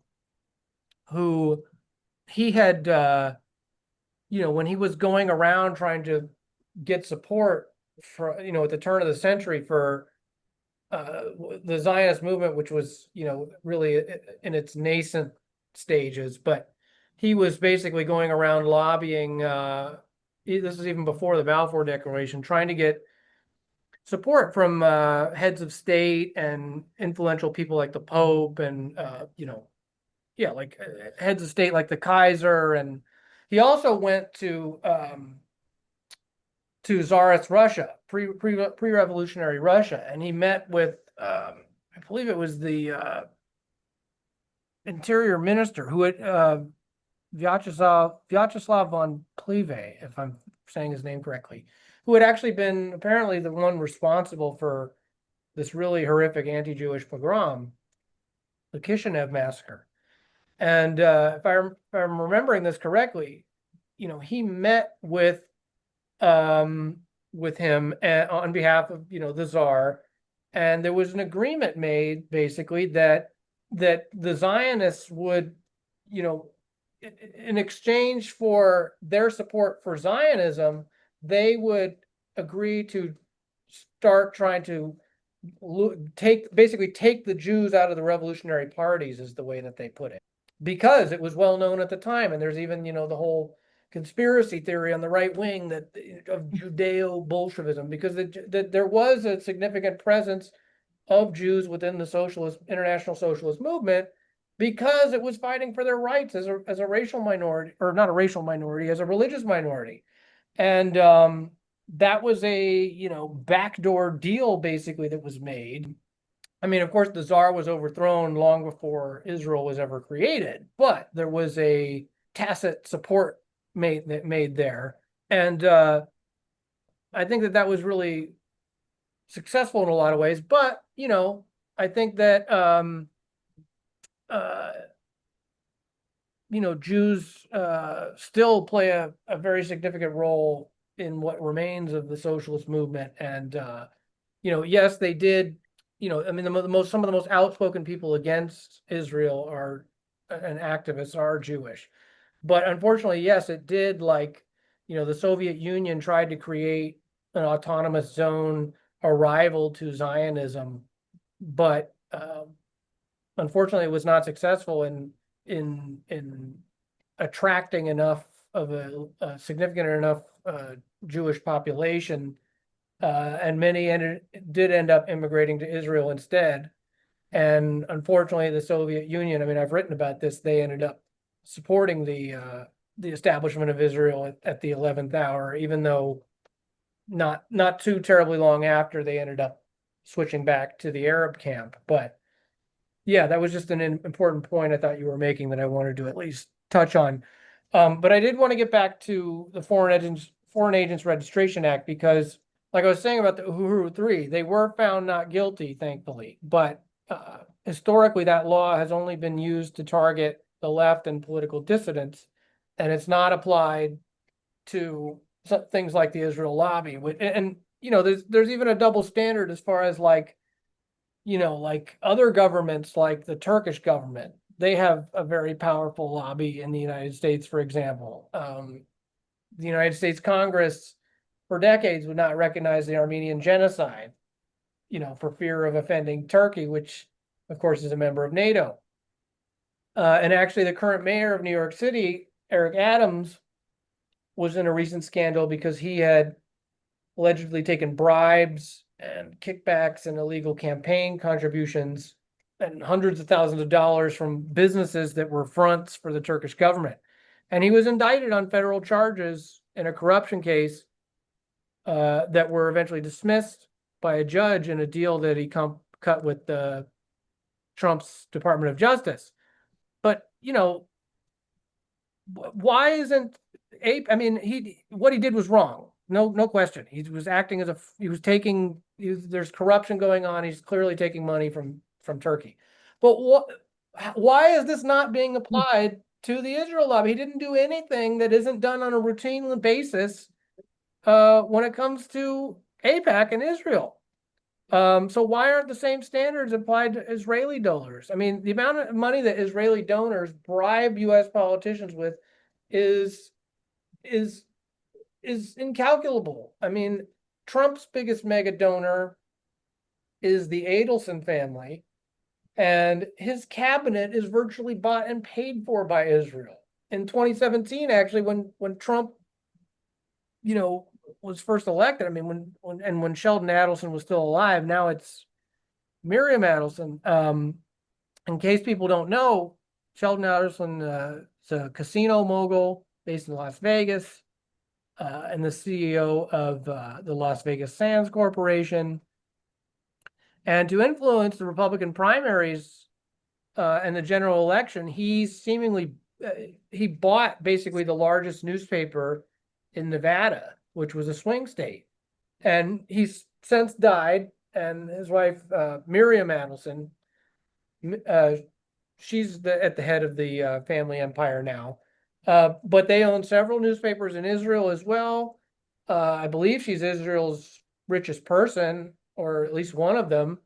who he had, when he was going around trying to get support for, at the turn of the century for the Zionist movement, which was, really in its nascent stages, but he was basically going around lobbying. This is even before the Balfour Declaration, trying to get support from heads of state and influential people like the Pope, and like heads of state like the Kaiser. And he also went to Tsarist Russia, pre-revolutionary Russia, and he met with I believe it was the interior minister, who had Vyacheslav von Pleve, if I'm saying his name correctly, who had actually been apparently the one responsible for this really horrific anti-Jewish pogrom, the Kishinev massacre. And if I'm remembering this correctly, he met with him on behalf of, the Tsar, And there was an agreement made basically that the Zionists would, in exchange for their support for Zionism, they would agree to start trying to take the Jews out of the revolutionary parties, is the way that they put it, because it was well known at the time. And there's even, the whole conspiracy theory on the right wing that of Judeo-Bolshevism, because there was a significant presence of Jews within the international socialist movement, because it was fighting for their rights as a racial minority, or not a racial minority, as a religious minority. And that was a, backdoor deal basically that was made. I mean, of course, the Tsar was overthrown long before Israel was ever created, but there was a tacit support made there. And I think that was really successful in a lot of ways. But, I think that, uh, Jews still play a very significant role in what remains of the socialist movement. And, yes, they did, I mean, some of the most outspoken people against Israel are and activists are Jewish. But unfortunately, yes, it did, like, the Soviet Union tried to create an autonomous zone, a rival to Zionism, but unfortunately, it was not successful in attracting enough of a significant enough Jewish population, and many did end up immigrating to Israel instead. And unfortunately, the Soviet Union, I mean, I've written about this, they ended up supporting the establishment of Israel at the 11th hour, even though not too terribly long after, they ended up switching back to the Arab camp. But yeah, that was just an important point I thought you were making that I wanted to at least touch on. But I did want to get back to the Foreign Agents Registration Act, because, like I was saying about the Uhuru Three, they were found not guilty, thankfully. But historically, that law has only been used to target the left and political dissidents, and it's not applied to things like the Israel lobby. And there's even a double standard as far as, like, like other governments, like the Turkish government. They have a very powerful lobby in the United States, for example. The United States Congress for decades would not recognize the Armenian genocide, for fear of offending Turkey, which of course is a member of NATO. And actually, the current mayor of New York City, Eric Adams, was in a recent scandal because he had allegedly taken bribes and kickbacks and illegal campaign contributions and hundreds of thousands of dollars from businesses that were fronts for the Turkish government. And he was indicted on federal charges in a corruption case that were eventually dismissed by a judge in a deal that he cut with Trump's Department of Justice. But, why isn't I mean, what he did was wrong. No question. He was acting as there's corruption going on. He's clearly taking money from Turkey. But why is this not being applied to the Israel lobby? He didn't do anything that isn't done on a routine basis when it comes to AIPAC and Israel. So why aren't the same standards applied to Israeli donors? I mean, the amount of money that Israeli donors bribe U.S. politicians with is incalculable. I mean, Trump's biggest mega donor is the Adelson family, and his cabinet is virtually bought and paid for by Israel. In 2017, actually, when Trump, was first elected, I mean, when Sheldon Adelson was still alive, now it's Miriam Adelson. In case people don't know, Sheldon Adelson is a casino mogul based in Las Vegas, and the CEO of the Las Vegas Sands Corporation. And to influence the Republican primaries and the general election, he bought basically the largest newspaper in Nevada, which was a swing state. And he's since died, and his wife, Miriam Adelson, she's at the head of the family empire now. But they own several newspapers in Israel as well. I believe she's Israel's richest person. or at least one of them.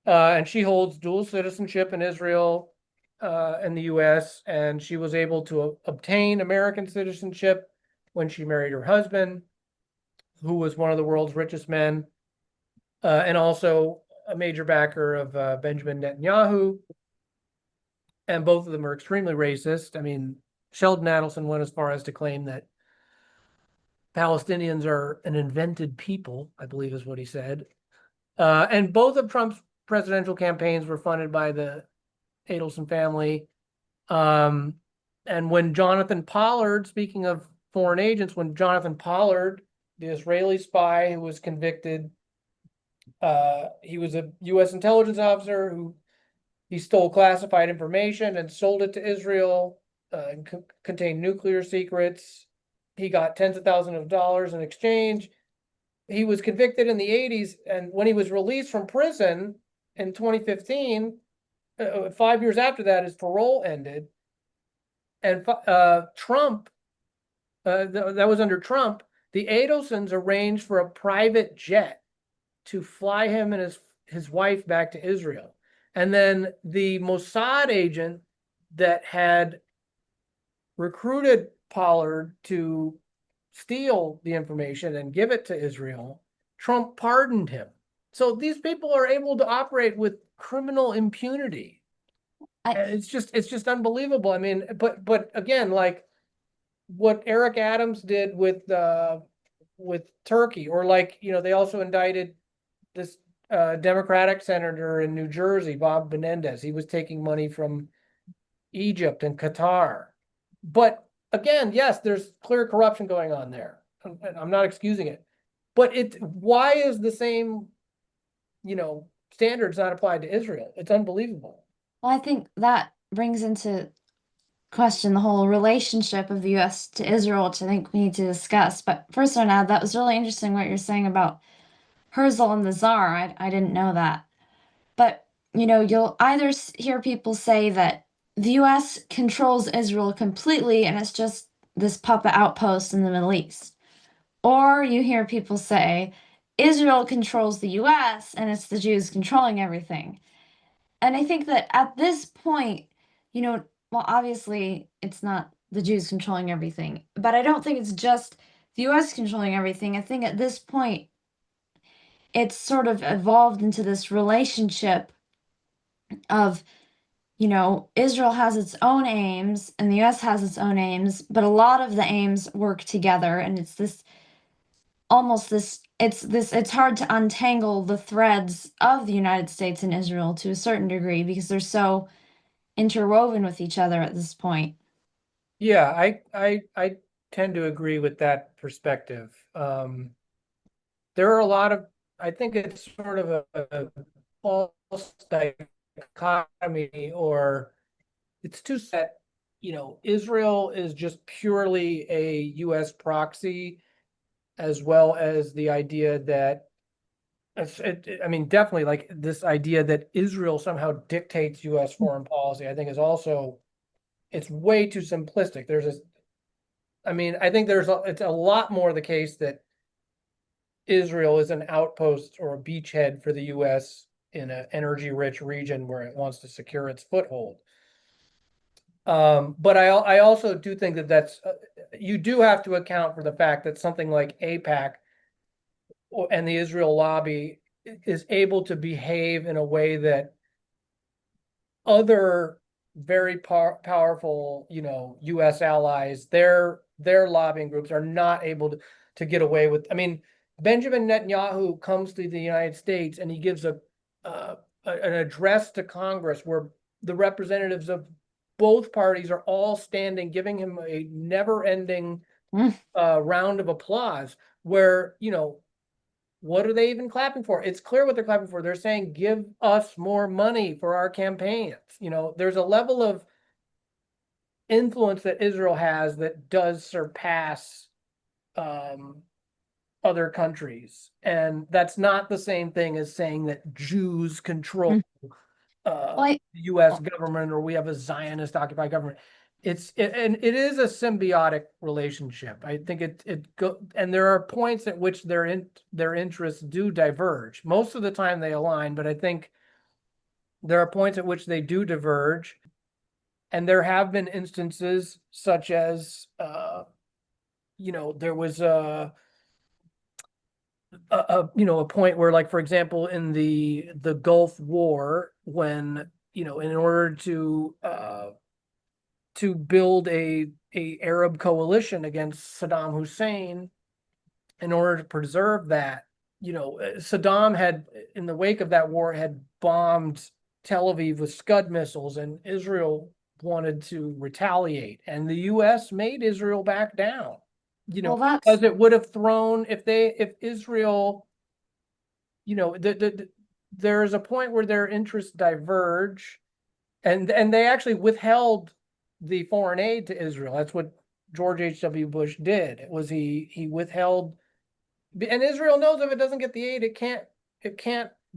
And she holds dual citizenship in Israel and the US, and she was able to obtain American citizenship when she married her husband, who was one of the world's richest men, and also a major backer of Benjamin Netanyahu. And both of them are extremely racist. I mean, Sheldon Adelson went as far as to claim that Palestinians are an invented people, I believe is what he said. And both of Trump's presidential campaigns were funded by the Adelson family. And when Jonathan Pollard, speaking of foreign agents, when Jonathan Pollard, the Israeli spy who was convicted, he was a U.S. intelligence officer he stole classified information and sold it to Israel, and contained nuclear secrets. He got tens of thousands of dollars in exchange. He was convicted in the 80s, and when he was released from prison in 2015, 5 years after that, his parole ended. And Trump, that was under Trump, the Adelsons arranged for a private jet to fly him and his wife back to Israel. And then the Mossad agent that had recruited Pollard to steal the information and give it to Israel, Trump pardoned him. So these people are able to operate with criminal impunity. It's just unbelievable. I mean, but again, like what Eric Adams did with Turkey, or like, they also indicted this Democratic senator in New Jersey, Bob Menendez. He was taking money from Egypt and Qatar. But again, yes, there's clear corruption going on there. I'm not excusing it. But why is the same, standards not applied to Israel? It's unbelievable. Well, I think that brings into question the whole relationship of the U.S. to Israel, which I think we need to discuss. But first, Arnaud, that was really interesting what you're saying about Herzl and the Tsar. I didn't know that. But, you'll either hear people say that the U.S. controls Israel completely and it's just this puppet outpost in the Middle East. Or you hear people say Israel controls the U.S. and it's the Jews controlling everything. And I think that at this point, well, obviously it's not the Jews controlling everything, but I don't think it's just the US controlling everything. I think at this point, it's sort of evolved into this relationship of, Israel has its own aims and the US has its own aims, but a lot of the aims work together. And it's this almost this, it's hard to untangle the threads of the United States and Israel to a certain degree because they're so interwoven with each other at this point. Yeah, I tend to agree with that perspective. There are a lot of, I think it's sort of a false dichotomy, or it's too set. Israel is just purely a US proxy, as well as the idea that I mean, definitely, like, this idea that Israel somehow dictates US foreign policy, I think is also, it's way too simplistic. I think it's a lot more the case that Israel is an outpost or a beachhead for the US in an energy-rich region where it wants to secure its foothold. But I also do think that you do have to account for the fact that something like AIPAC and the Israel lobby is able to behave in a way that other very powerful, US allies, their lobbying groups are not able to get away with. I mean, Benjamin Netanyahu comes to the United States and he gives an address to Congress where the representatives of both parties are all standing, giving him a never-ending round of applause, where, what are they even clapping for? It's clear what they're clapping for. They're saying, give us more money for our campaigns. There's a level of influence that Israel has that does surpass other countries. And that's not the same thing as saying that Jews control Well, the US government, or we have a Zionist occupied government. and it is a symbiotic relationship. I think and there are points at which their interests do diverge. Most of the time they align, but I think there are points at which they do diverge. And there have been instances such as, there was a point where, like, for example, in the Gulf War, when, in order to build a Arab coalition against Saddam Hussein, in order to preserve that, Saddam had, in the wake of that war, had bombed Tel Aviv with Scud missiles, and Israel wanted to retaliate, and the U.S. made Israel back down. Well, that's Because it would have thrown, if Israel, there is a point where their interests diverge, and they actually withheld the foreign aid to Israel. That's what George H.W. Bush did. It was he withheld, and Israel knows if it doesn't get the aid, it can't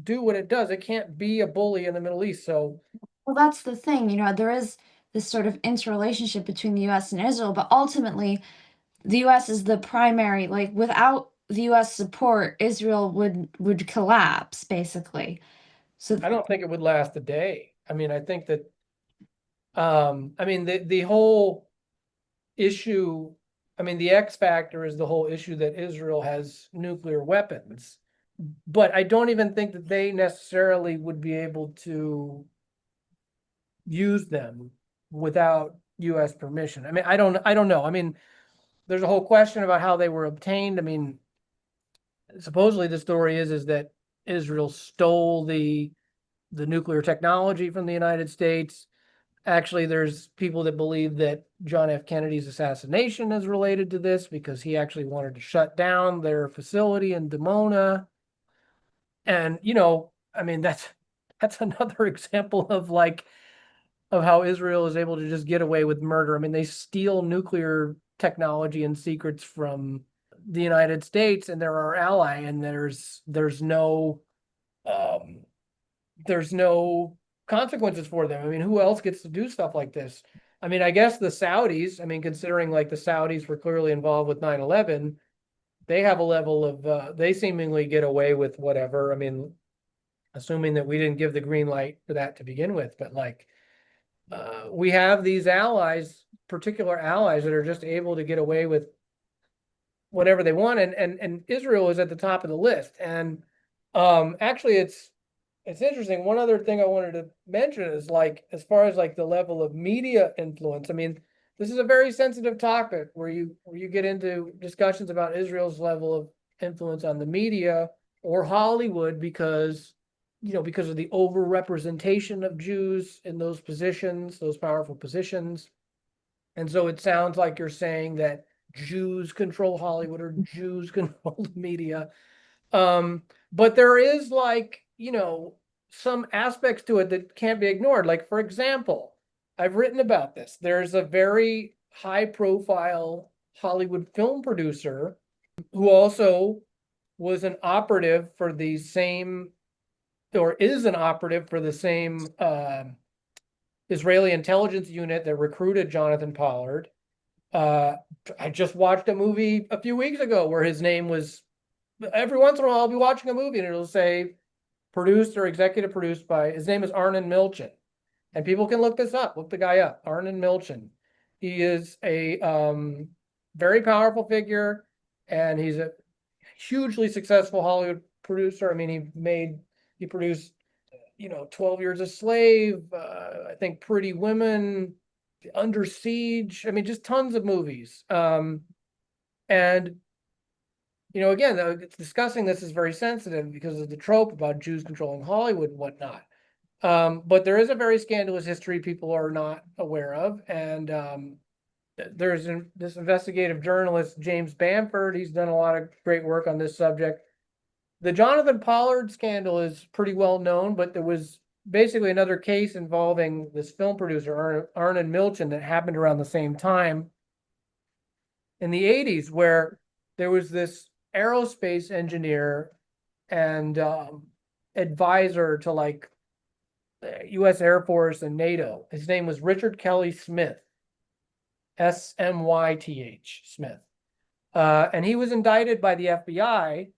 do what it does. It can't be a bully in the Middle East. So well, that's the thing. There is this sort of interrelationship between the U.S. and Israel, but ultimately, the U.S. is the primary. Like without the U.S. support, Israel would collapse basically. So I don't think it would last a day. I mean, I think that, I mean, the whole issue, I mean, the X factor is the whole issue that Israel has nuclear weapons, but I don't even think that they necessarily would be able to use them without U.S. permission. I mean, I don't know. I mean, there's a whole question about how they were obtained. I mean, supposedly the story is that Israel stole the nuclear technology from the United States. Actually, there's people that believe that John F. Kennedy's assassination is related to this, because he actually wanted to shut down their facility in Dimona. And, I mean, that's another example of how Israel is able to just get away with murder. I mean, they steal nuclear technology and secrets from the United States, and they're our ally, and um, there's no consequences for them. I mean, who else gets to do stuff like this? I mean, I guess the Saudis, I mean, considering like the Saudis were clearly involved with 9/11, they have a level of, they seemingly get away with whatever. I mean, assuming that we didn't give the green light for that to begin with, but like, we have these allies, particular allies, that are just able to get away with whatever they want, and Israel is at the top of the list. And actually, it's interesting. One other thing I wanted to mention is, like, as far as like the level of media influence. I mean, this is a very sensitive topic where you get into discussions about Israel's level of influence on the media or Hollywood, because because of the overrepresentation of Jews in those positions, those powerful positions. And so it sounds like you're saying that Jews control Hollywood, or Jews control the media. But there is, like, some aspects to it that can't be ignored. Like, for example, I've written about this. There's a very high profile Hollywood film producer who also was an operative for the same, or is an operative for the same Israeli intelligence unit that recruited Jonathan Pollard. I just watched a movie a few weeks ago where his name was, every once in a while I'll be watching a movie and it'll say produced or executive produced by, his name is Arnon Milchan. And people can look this up, look the guy up, Arnon Milchan. He is a very powerful figure, and he's a hugely successful Hollywood producer. I mean, he produced, 12 Years a Slave, I think Pretty Women, Under Siege. I mean, just tons of movies. And again, discussing this is very sensitive because of the trope about Jews controlling Hollywood and whatnot. But there is a very scandalous history people are not aware of. And there's this investigative journalist, James Bamford. He's done a lot of great work on this subject. The Jonathan Pollard scandal is pretty well known, but there was basically another case involving this film producer, Arnon Milchan, that happened around the same time in the 80s, where there was this aerospace engineer and advisor to, like, U.S. Air Force and NATO. His name was Richard Kelly Smith. Smyth, Smith. And he was indicted by the FBI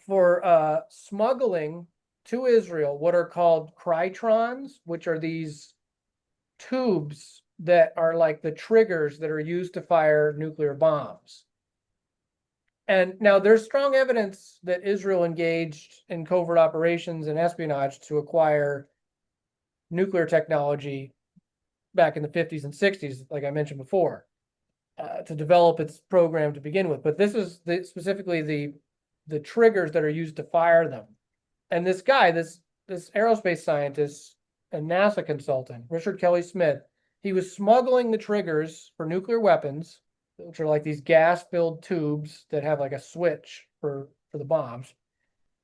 for smuggling to Israel what are called krytrons, which are these tubes that are like the triggers that are used to fire nuclear bombs. And now there's strong evidence that Israel engaged in covert operations and espionage to acquire nuclear technology back in the 50s and 60s, like I mentioned before, to develop its program to begin with. But this is specifically the triggers that are used to fire them. And this guy, this aerospace scientist and NASA consultant, Richard Kelly Smith, he was smuggling the triggers for nuclear weapons, which are like these gas-filled tubes that have like a switch for the bombs.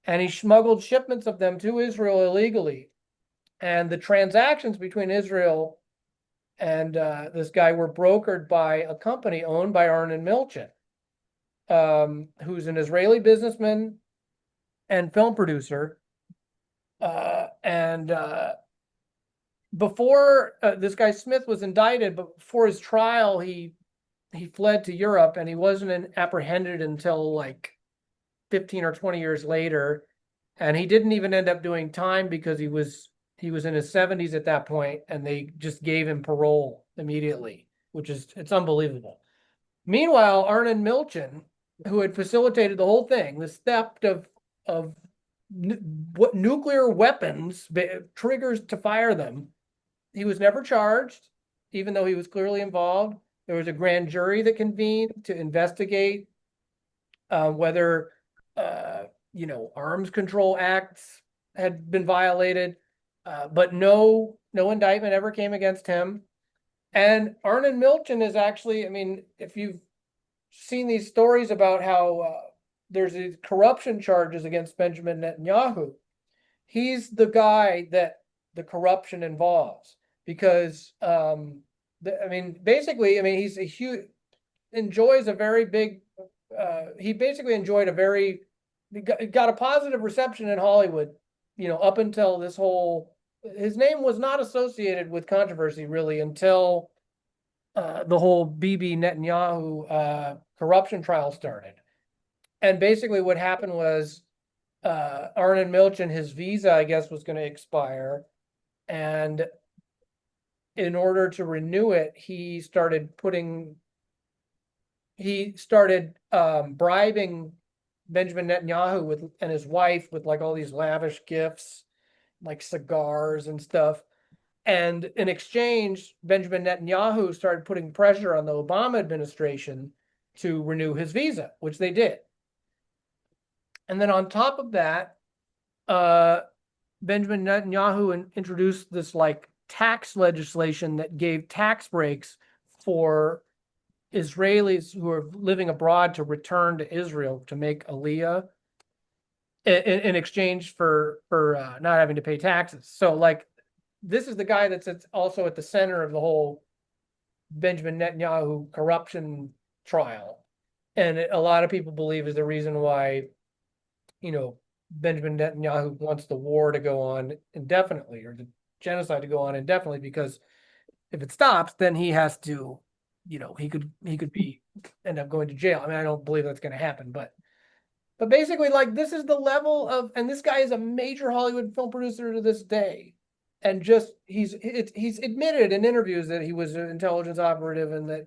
And he smuggled shipments of them to Israel illegally. And the transactions between Israel and this guy were brokered by a company owned by Arnon Milchan, who's an Israeli businessman and film producer. Before this guy Smith was indicted, but before his trial, he fled to Europe, and he wasn't apprehended until like 15 or 20 years later. And he didn't even end up doing time because he was in his 70s at that point, and they just gave him parole immediately, it's unbelievable. Meanwhile, Arnon Milchan, who had facilitated the whole thing, this theft of nuclear weapons, triggers to fire them, he was never charged, even though he was clearly involved. There was a grand jury that convened to investigate whether arms control acts had been violated, but no indictment ever came against him. And Arnon Milchan is actually, I mean, if you've seen these stories about how there's these corruption charges against Benjamin Netanyahu, he's the guy that the corruption involves, because he's a huge, enjoys a very big, he basically enjoyed got a positive reception in Hollywood, up until his name was not associated with controversy really until the whole Bibi Netanyahu corruption trial started. And basically what happened was Arnon Milchan, his visa, I guess, was going to expire. And in order to renew it, he started bribing Benjamin Netanyahu and his wife with like all these lavish gifts, like cigars and stuff. And in exchange, Benjamin Netanyahu started putting pressure on the Obama administration to renew his visa, which they did. And then on top of that, Benjamin Netanyahu introduced this like tax legislation that gave tax breaks for Israelis who are living abroad to return to Israel to make aliyah in exchange for not having to pay taxes. So like, this is the guy that's also at the center of the whole Benjamin Netanyahu corruption trial. And a lot of people believe is the reason why, Benjamin Netanyahu wants the war to go on indefinitely, or the genocide to go on indefinitely, because if it stops, then he has to, he could end up going to jail. I mean, I don't believe that's going to happen, but basically, like, this is the level of, and this guy is a major Hollywood film producer to this day. And just, he's admitted in interviews that he was an intelligence operative,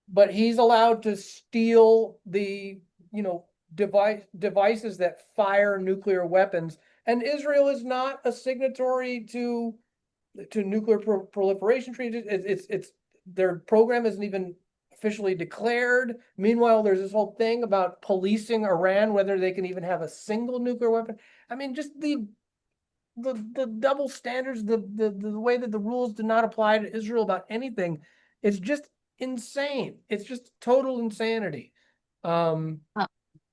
but he's allowed to steal the, devices that fire nuclear weapons. And Israel is not a signatory to nuclear proliferation treaties. It's their program isn't even officially declared. Meanwhile, there's this whole thing about policing Iran, whether they can even have a single nuclear weapon. I mean, just the double standards, the way that the rules do not apply to Israel about anything, it's just insane. It's just total insanity.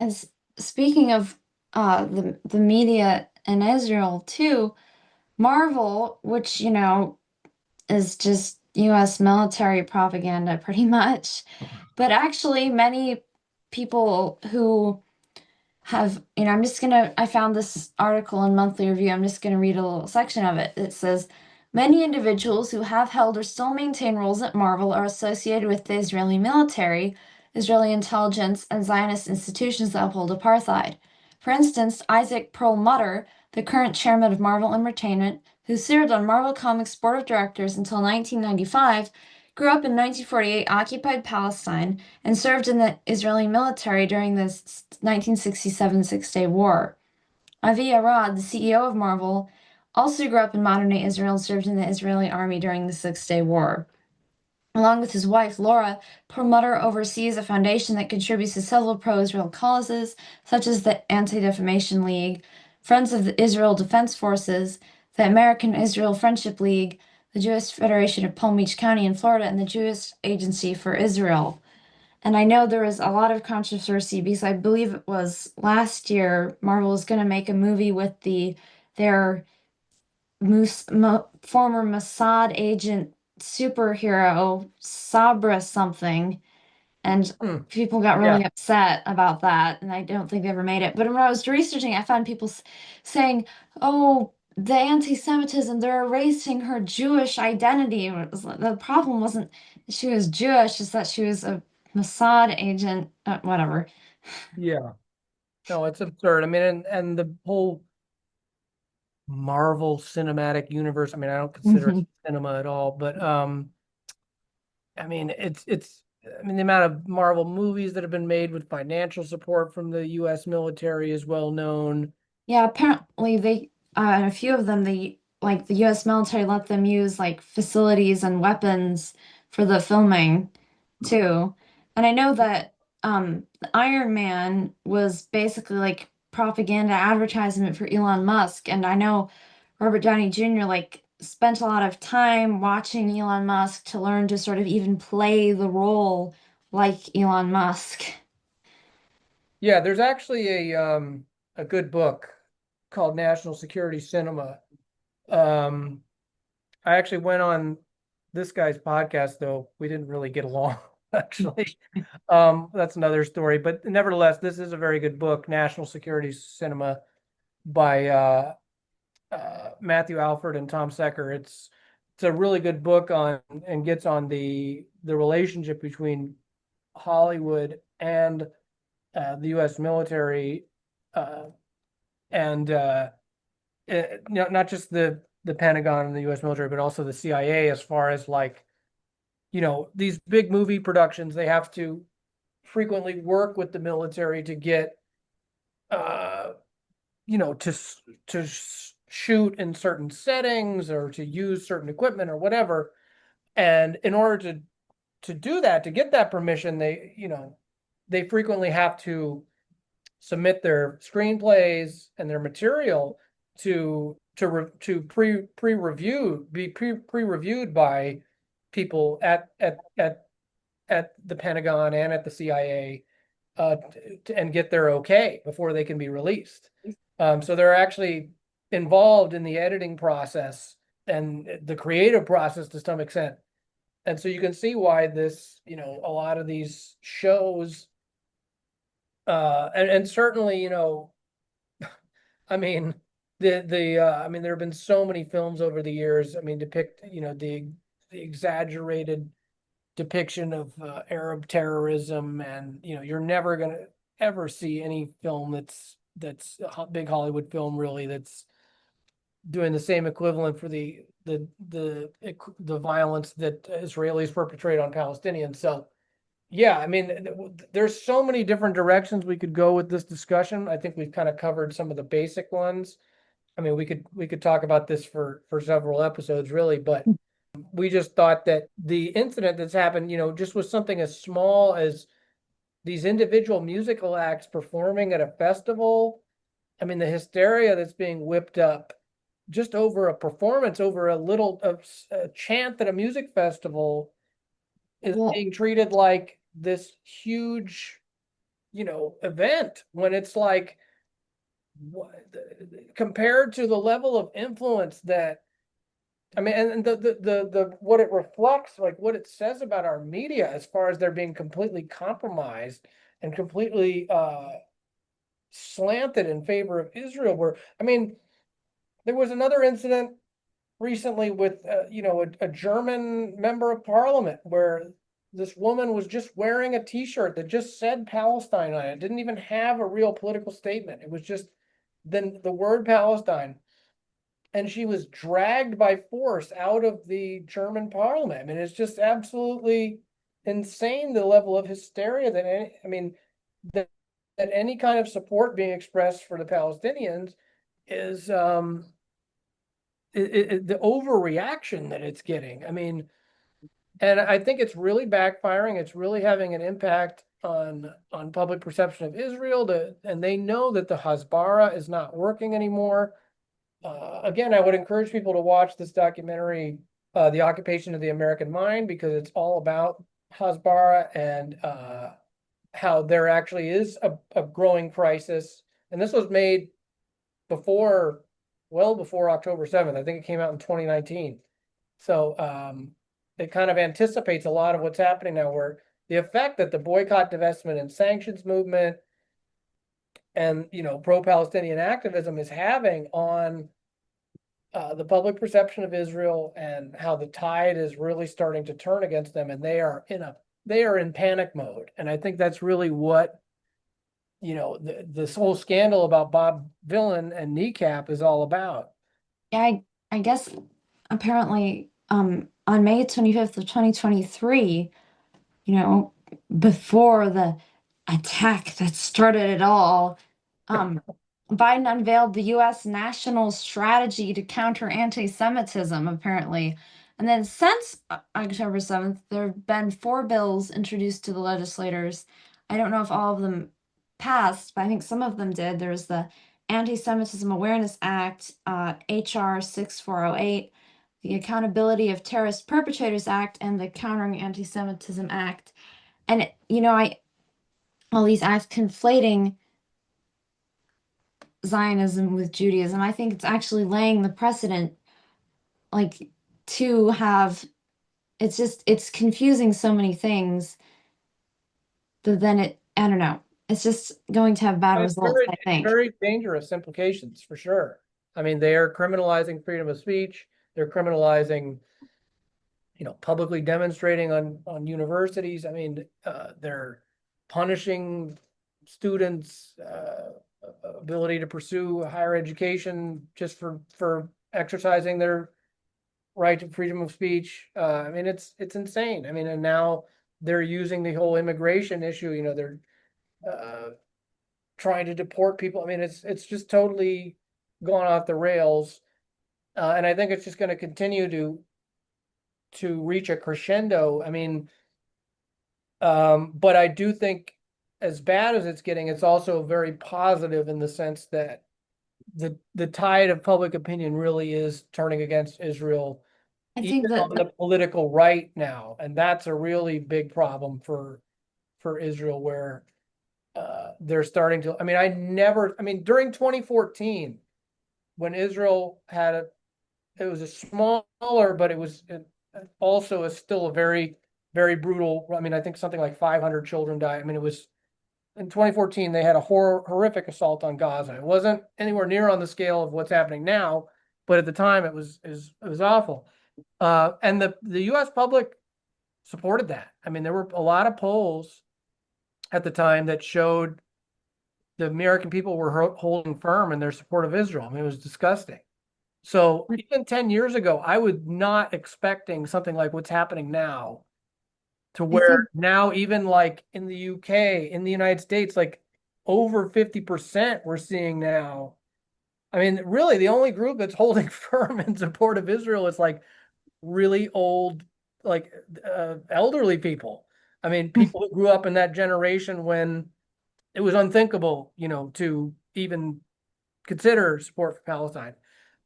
As speaking of the media in Israel too, Marvel, which is just U.S. military propaganda pretty much, but actually many people who have, I found this article in Monthly Review. I'm just gonna read a little section of it. It says, Many individuals who have held or still maintain roles at Marvel are associated with the Israeli military, Israeli intelligence, and Zionist institutions that uphold apartheid. For instance, Isaac Perlmutter, the current chairman of Marvel Entertainment, who served on Marvel Comics board of directors until 1995, grew up in 1948 occupied Palestine and served in the Israeli military during the 1967 Six-Day War. Avi Arad, the CEO of Marvel, also grew up in modern-day Israel and served in the Israeli army during the Six-Day War. Along with his wife, Laura, Perlmutter oversees a foundation that contributes to several pro-Israel causes, such as the Anti-Defamation League, Friends of the Israel Defense Forces, the American Israel Friendship League, the Jewish Federation of Palm Beach County in Florida, and the Jewish Agency for Israel. And I know there was a lot of controversy because I believe it was last year Marvel was going to make a movie with their former Mossad agent superhero Sabra something, and Hmm. people got Yeah. really upset about that, and I don't think they ever made it. But when I was researching, I found people saying, "Oh, the anti-Semitism, they're erasing her Jewish identity." The problem wasn't that she was Jewish, it's that she was a Mossad agent, whatever. Yeah. No, it's absurd. I mean, and the whole Marvel Cinematic Universe. I mean, I don't consider it Mhm. cinema at all, but I mean, I mean, the amount of Marvel movies that have been made with financial support from the U.S. military is well known. Yeah, apparently a few of them, like the U.S. military let them use like facilities and weapons for the filming too. And I know that the Iron Man was basically like propaganda advertisement for Elon Musk. And I know Robert Downey Jr. like spent a lot of time watching Elon Musk to learn to sort of even play the role like Elon Musk. Yeah, there's actually a good book called National Security Cinema. Um, I actually went on this guy's podcast, though we didn't really get along, actually. That's another story. But nevertheless, this is a very good book, National Security Cinema by Matthew Alford and Tom Secker. It's a really good book on and gets on the relationship between Hollywood and the U.S. military, uh, and not just the Pentagon and the U.S. military, but also the CIA, as far as like, these big movie productions, they have to frequently work with the military to get, uh, to shoot in certain settings or to use certain equipment or whatever. And in order to do that, to get that permission, they frequently have to submit their screenplays and their material to pre-reviewed by people at the Pentagon and at the CIA, and get their okay before they can be released. So they're actually involved in the editing process and the creative process to some extent. And so you can see why a lot of these shows, and certainly, I mean, I mean, there have been so many films over the years. I mean, depict, the exaggerated depiction of Arab terrorism, and you're never gonna ever see any film that's a big Hollywood film really that's doing the same equivalent for the violence that Israelis perpetrate on Palestinians. So yeah, I mean, there's so many different directions we could go with this discussion. I think we've kind of covered some of the basic ones. I mean, we could talk about this for several episodes really, but we just thought that the incident that's happened, just was something as small as these individual musical acts performing at a festival. I mean, the hysteria that's being whipped up just over a performance, over a chant at a music festival, is Well, being treated like this huge, event, when it's like, what, compared to the level of influence that, I mean, and the what it reflects, like what it says about our media, as far as they're being completely compromised and completely slanted in favor of Israel. Where, I mean, there was another incident recently with, a German member of parliament where this woman was just wearing a t-shirt that just said Palestine on it. It didn't even have a real political statement. It was just then the word Palestine. And she was dragged by force out of the German parliament. I mean, it's just absolutely insane the level of hysteria that that any kind of support being expressed for the Palestinians is the overreaction that it's getting. I mean, and I think it's really backfiring. It's really having an impact on public perception of Israel. And they know that the Hasbara is not working anymore. Again, I would encourage people to watch this documentary, The Occupation of the American Mind, because it's all about Hasbara and how there actually is a growing crisis. And this was made before, well before October 7th. I think it came out in 2019. So it kind of anticipates a lot of what's happening now, where the effect that the boycott, divestment, and sanctions movement and pro-Palestinian activism is having on the public perception of Israel, and how the tide is really starting to turn against them, and they are in panic mode. And I think that's really what this whole scandal about Bob Villain and Kneecap is all about. Yeah, I guess apparently on May 25th of 2023, you know, before the attack that started it all, um, Biden unveiled the U.S. national strategy to counter anti-Semitism, apparently. And then since October 7th, there have been 4 bills introduced to the legislators. I don't know if all of them passed, but I think some of them did. There's the Anti-Semitism Awareness Act, HR 6408, the Accountability of Terrorist Perpetrators Act, and the Countering Anti-Semitism Act. And, all these acts conflating Zionism with Judaism. I think it's actually laying the precedent, like, to have, it's confusing so many things that then I don't know, it's just going to have bad It's results, I think. very dangerous implications for sure. I mean, they are criminalizing freedom of speech. They're criminalizing, publicly demonstrating on universities. I mean, they're punishing students' ability to pursue higher education just for exercising their right to freedom of speech. I mean, it's insane. I mean, and now they're using the whole immigration issue. They're trying to deport people. I mean, it's just totally gone off the rails, and I think it's just going to continue to reach a crescendo. I mean, but I do think, as bad as it's getting, it's also very positive in the sense that the tide of public opinion really is turning against Israel, I even think that on the political right now, and that's a really big problem for Israel, where they're starting to. I mean, during 2014, when Israel it was a smaller, but it was also still a very, very brutal. I mean, I think something like 500 children died. I mean, it was in 2014, they had a horrific assault on Gaza. It wasn't anywhere near on the scale of what's happening now, but at the time it was awful. And the U.S. public supported that. I mean, there were a lot of polls at the time that showed the American people were holding firm in their support of Israel. I mean, it was disgusting. So even 10 years ago, I was not expecting something like what's happening now, to I where think now even like in the UK, in the United States, like over 50% we're seeing now. I mean, really the only group that's holding firm in support of Israel is like really old, like elderly people. I mean, people who grew up in that generation when it was unthinkable, to even consider support for Palestine.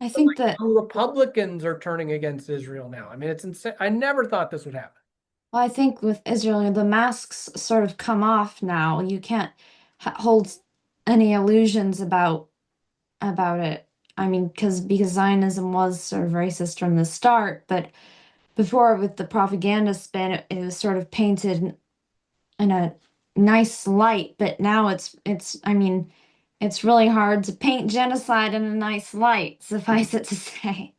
I But think like that Republicans are turning against Israel now. I mean, it's insane. I never thought this would happen. well, I think with Israel, the masks sort of come off now. You can't hold any illusions about it. I mean, because Zionism was sort of racist from the start, but before with the propaganda spin, it was sort of painted in a nice light. But now it's I mean, it's really hard to paint genocide in a nice light, suffice it to say.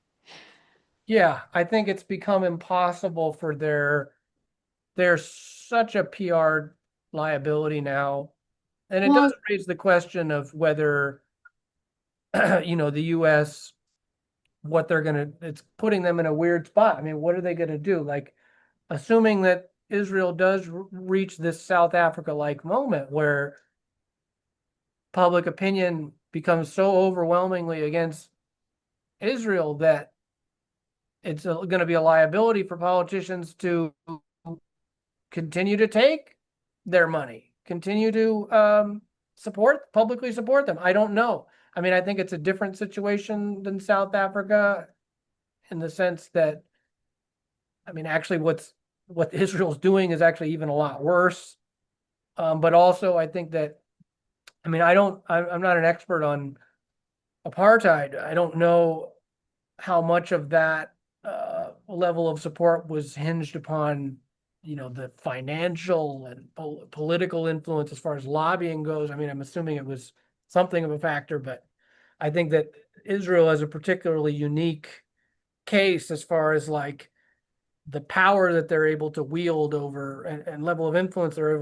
Yeah, I think it's become impossible for they're such a PR liability now. And it does Well, raise the question of whether, the US, what they're gonna, it's putting them in a weird spot. I mean, what are they gonna do? Like, assuming that Israel does reach this South Africa-like moment where public opinion becomes so overwhelmingly against Israel that it's going to be a liability for politicians to continue to take their money, continue to publicly support them. I don't know. I mean, I think it's a different situation than South Africa in the sense that, I mean, actually, what Israel's doing is actually even a lot worse. But also, I think that, I mean, I'm not an expert on apartheid. I don't know how much of that level of support was hinged upon, the financial and political influence as far as lobbying goes. I mean, I'm assuming it was something of a factor, but I think that Israel has a particularly unique case as far as like the power that they're able to wield over and level of influence they're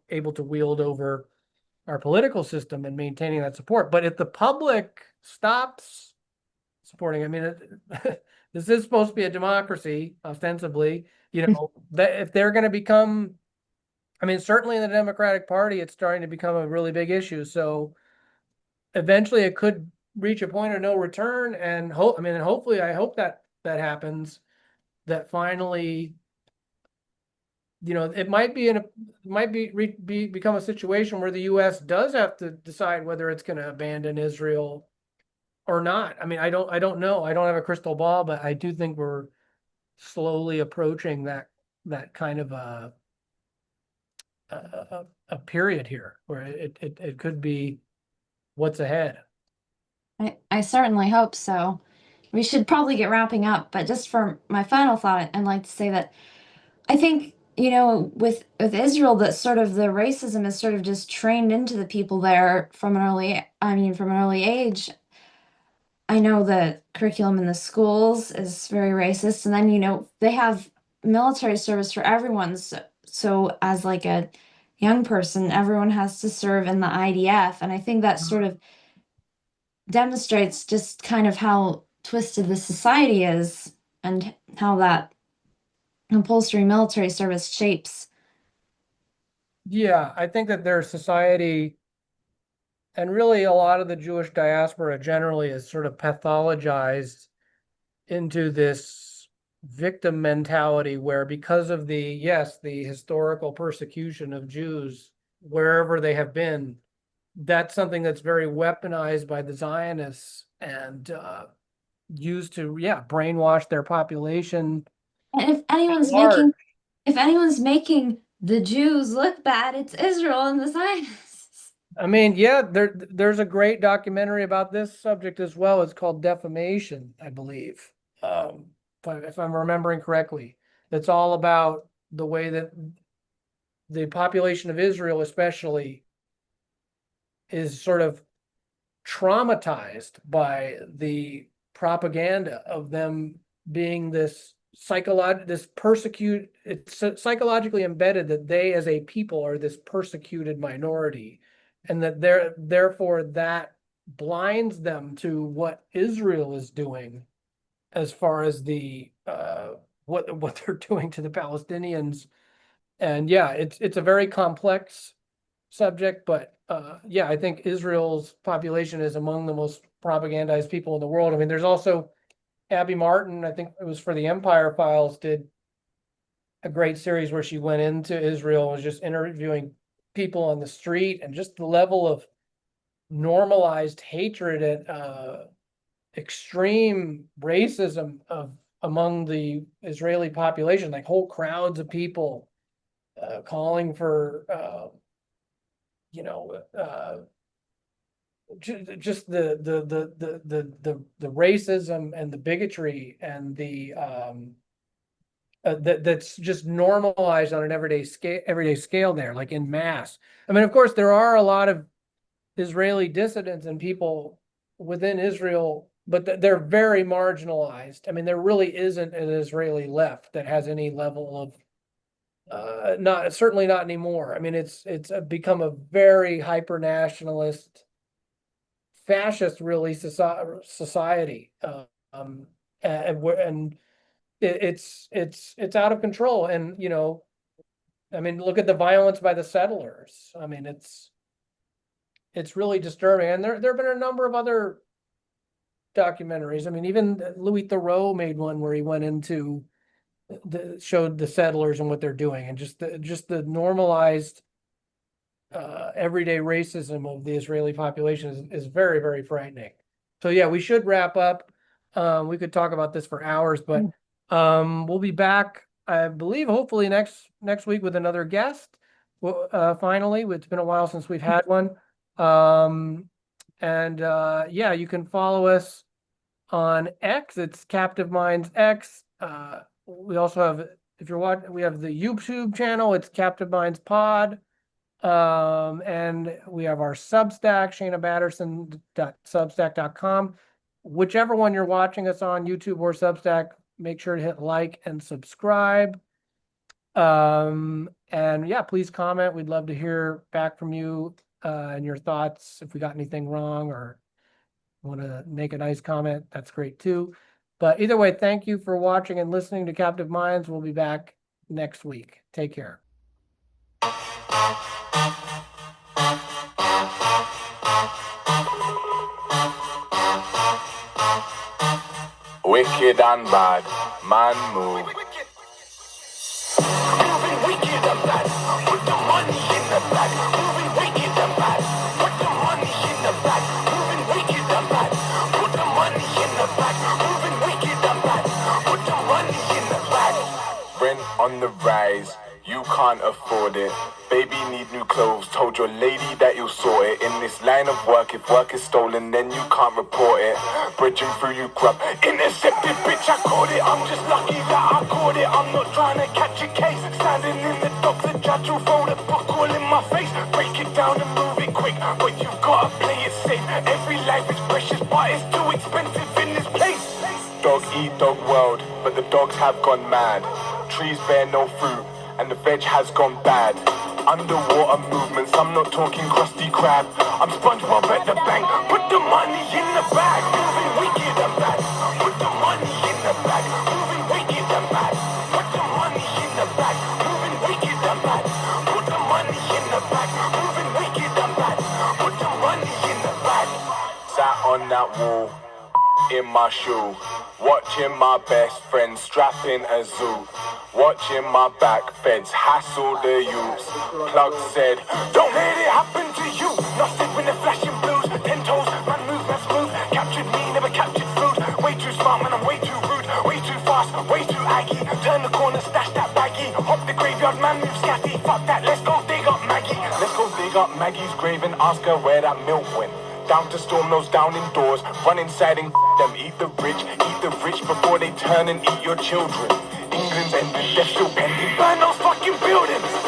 able to wield over our political system and maintaining that support. But if the public stops supporting, I mean, this is supposed to be a democracy, ostensibly, that if they're going to become, I mean, certainly in the Democratic Party, it's starting to become a really big issue. So eventually it could reach a point of no return. And hopefully, I hope that that happens, that finally, it might be become a situation where the US does have to decide whether it's going to abandon Israel or not. I mean, I don't know. I don't have a crystal ball, but I do think we're slowly approaching that kind of a period here where it could be what's ahead. I certainly hope so. We should probably get wrapping up, but just for my final thought, I'd like to say that I think, with Israel, that sort of the racism is sort of just trained into the people there from an early age. I know the curriculum in the schools is very racist, and then, they have military service for everyone. So as like a young person, everyone has to serve in the IDF, and I think that sort of demonstrates just kind of how twisted the society is and how that compulsory military service shapes. Yeah, I think that their society and really a lot of the Jewish diaspora generally is sort of pathologized into this victim mentality where because of the historical persecution of Jews wherever they have been, that's something that's very weaponized by the Zionists and used to, brainwash their population And at large. if anyone's making the Jews look bad, it's Israel and the Zionists. I mean, yeah, there's a great documentary about this subject as well. It's called Defamation, I believe. If I'm remembering correctly. That's all about the way that the population of Israel especially is sort of traumatized by the propaganda of them being it's psychologically embedded that they as a people are this persecuted minority, and that therefore that blinds them to what Israel is doing as far as the what they're doing to the Palestinians. And yeah, it's a very complex subject, but yeah, I think Israel's population is among the most propagandized people in the world. I mean, there's also Abby Martin, I think it was for the Empire Files, did a great series where she went into Israel and was just interviewing people on the street, and just the level of normalized hatred and extreme racism of among the Israeli population, like whole crowds of people calling for you know just the racism and the bigotry and the that's just normalized on an everyday scale there, like in mass. I mean, of course, there are a lot of Israeli dissidents and people within Israel but they're very marginalized. I mean, there really isn't an Israeli left that has any level of not certainly not anymore. I mean, it's become a very hyper nationalist, fascist, really society, and it's out of control. And I mean, look at the violence by the settlers. I mean, it's really disturbing. And there have been a number of other documentaries. I mean, even Louis Theroux made one where he went into showed the settlers and what they're doing, and just the normalized everyday racism of the Israeli population is very, very frightening. So yeah, we should wrap up. We could talk about this for hours, but we'll be back, I believe, hopefully next week with another guest. Finally, it's been a while since we've had one. Yeah, you can follow us on X. It's Captive Minds X. We also have, if you're watching, we have the YouTube channel. It's Captive Minds Pod. And we have our Substack, shaynabatterson.substack.com. Whichever one you're watching us on, YouTube or Substack, make sure to hit like and subscribe. And yeah, please comment. We'd love to hear back from you and your thoughts. If we got anything wrong or want to make a nice comment, that's great too. But either way, thank you for watching and listening to Captive Minds. We'll be back next week. Take care. Wicked and bad, man move. Moving wicked and bad, put the money in the bag. Moving wicked and bad, put the money in the bag. Moving wicked and bad, put the money in the bag. Moving wicked and bad, put the money in the bag. Rent on the rise, you can't afford it. Baby need new clothes, told your lady that you'll sort it. In this line of work, if work is stolen, then you can't report it. Bridging through you grub, intercepted bitch, I caught it. I'm just lucky that I caught it. I'm not trying to catch a case. Standing in the docks, the judge will throw the book all in my face. Break it down and move it quick, but you gotta play it safe. Every life is precious, but it's too expensive in this place. Dog eat dog world, but the dogs have gone mad. Trees bear no fruit, and the veg has gone bad. Underwater movements, I'm not talking crusty crab. I'm SpongeBob at the bank, put the money in the bag. Moving wicked and bad, put the money in the bag. Moving wicked and bad, put the money in the bag. Moving wicked and bad, put the money in the bag. Moving wicked and bad, put the money in the bag. Sat on that wall, in my shoe, watching my best friend strapping a zoo. Watching my back, feds hassle the youths. Plug said, don't let it happen to you. Nothing with the flashing blues. 10 toes, man move, man smooth. Captured me, never captured food. Way too smart, man, I'm way too rude. Way too fast, way too aggy. Turn the corner, stash that baggie. Hop the graveyard, man move scatty. Fuck that, let's go dig up Maggie. Let's go dig up Maggie's grave and ask her where that milk went. Down to storm those down indoors. Run inside and them. Eat the rich before they turn and eat your children. England's ending, they're still pending. Burn those fucking buildings.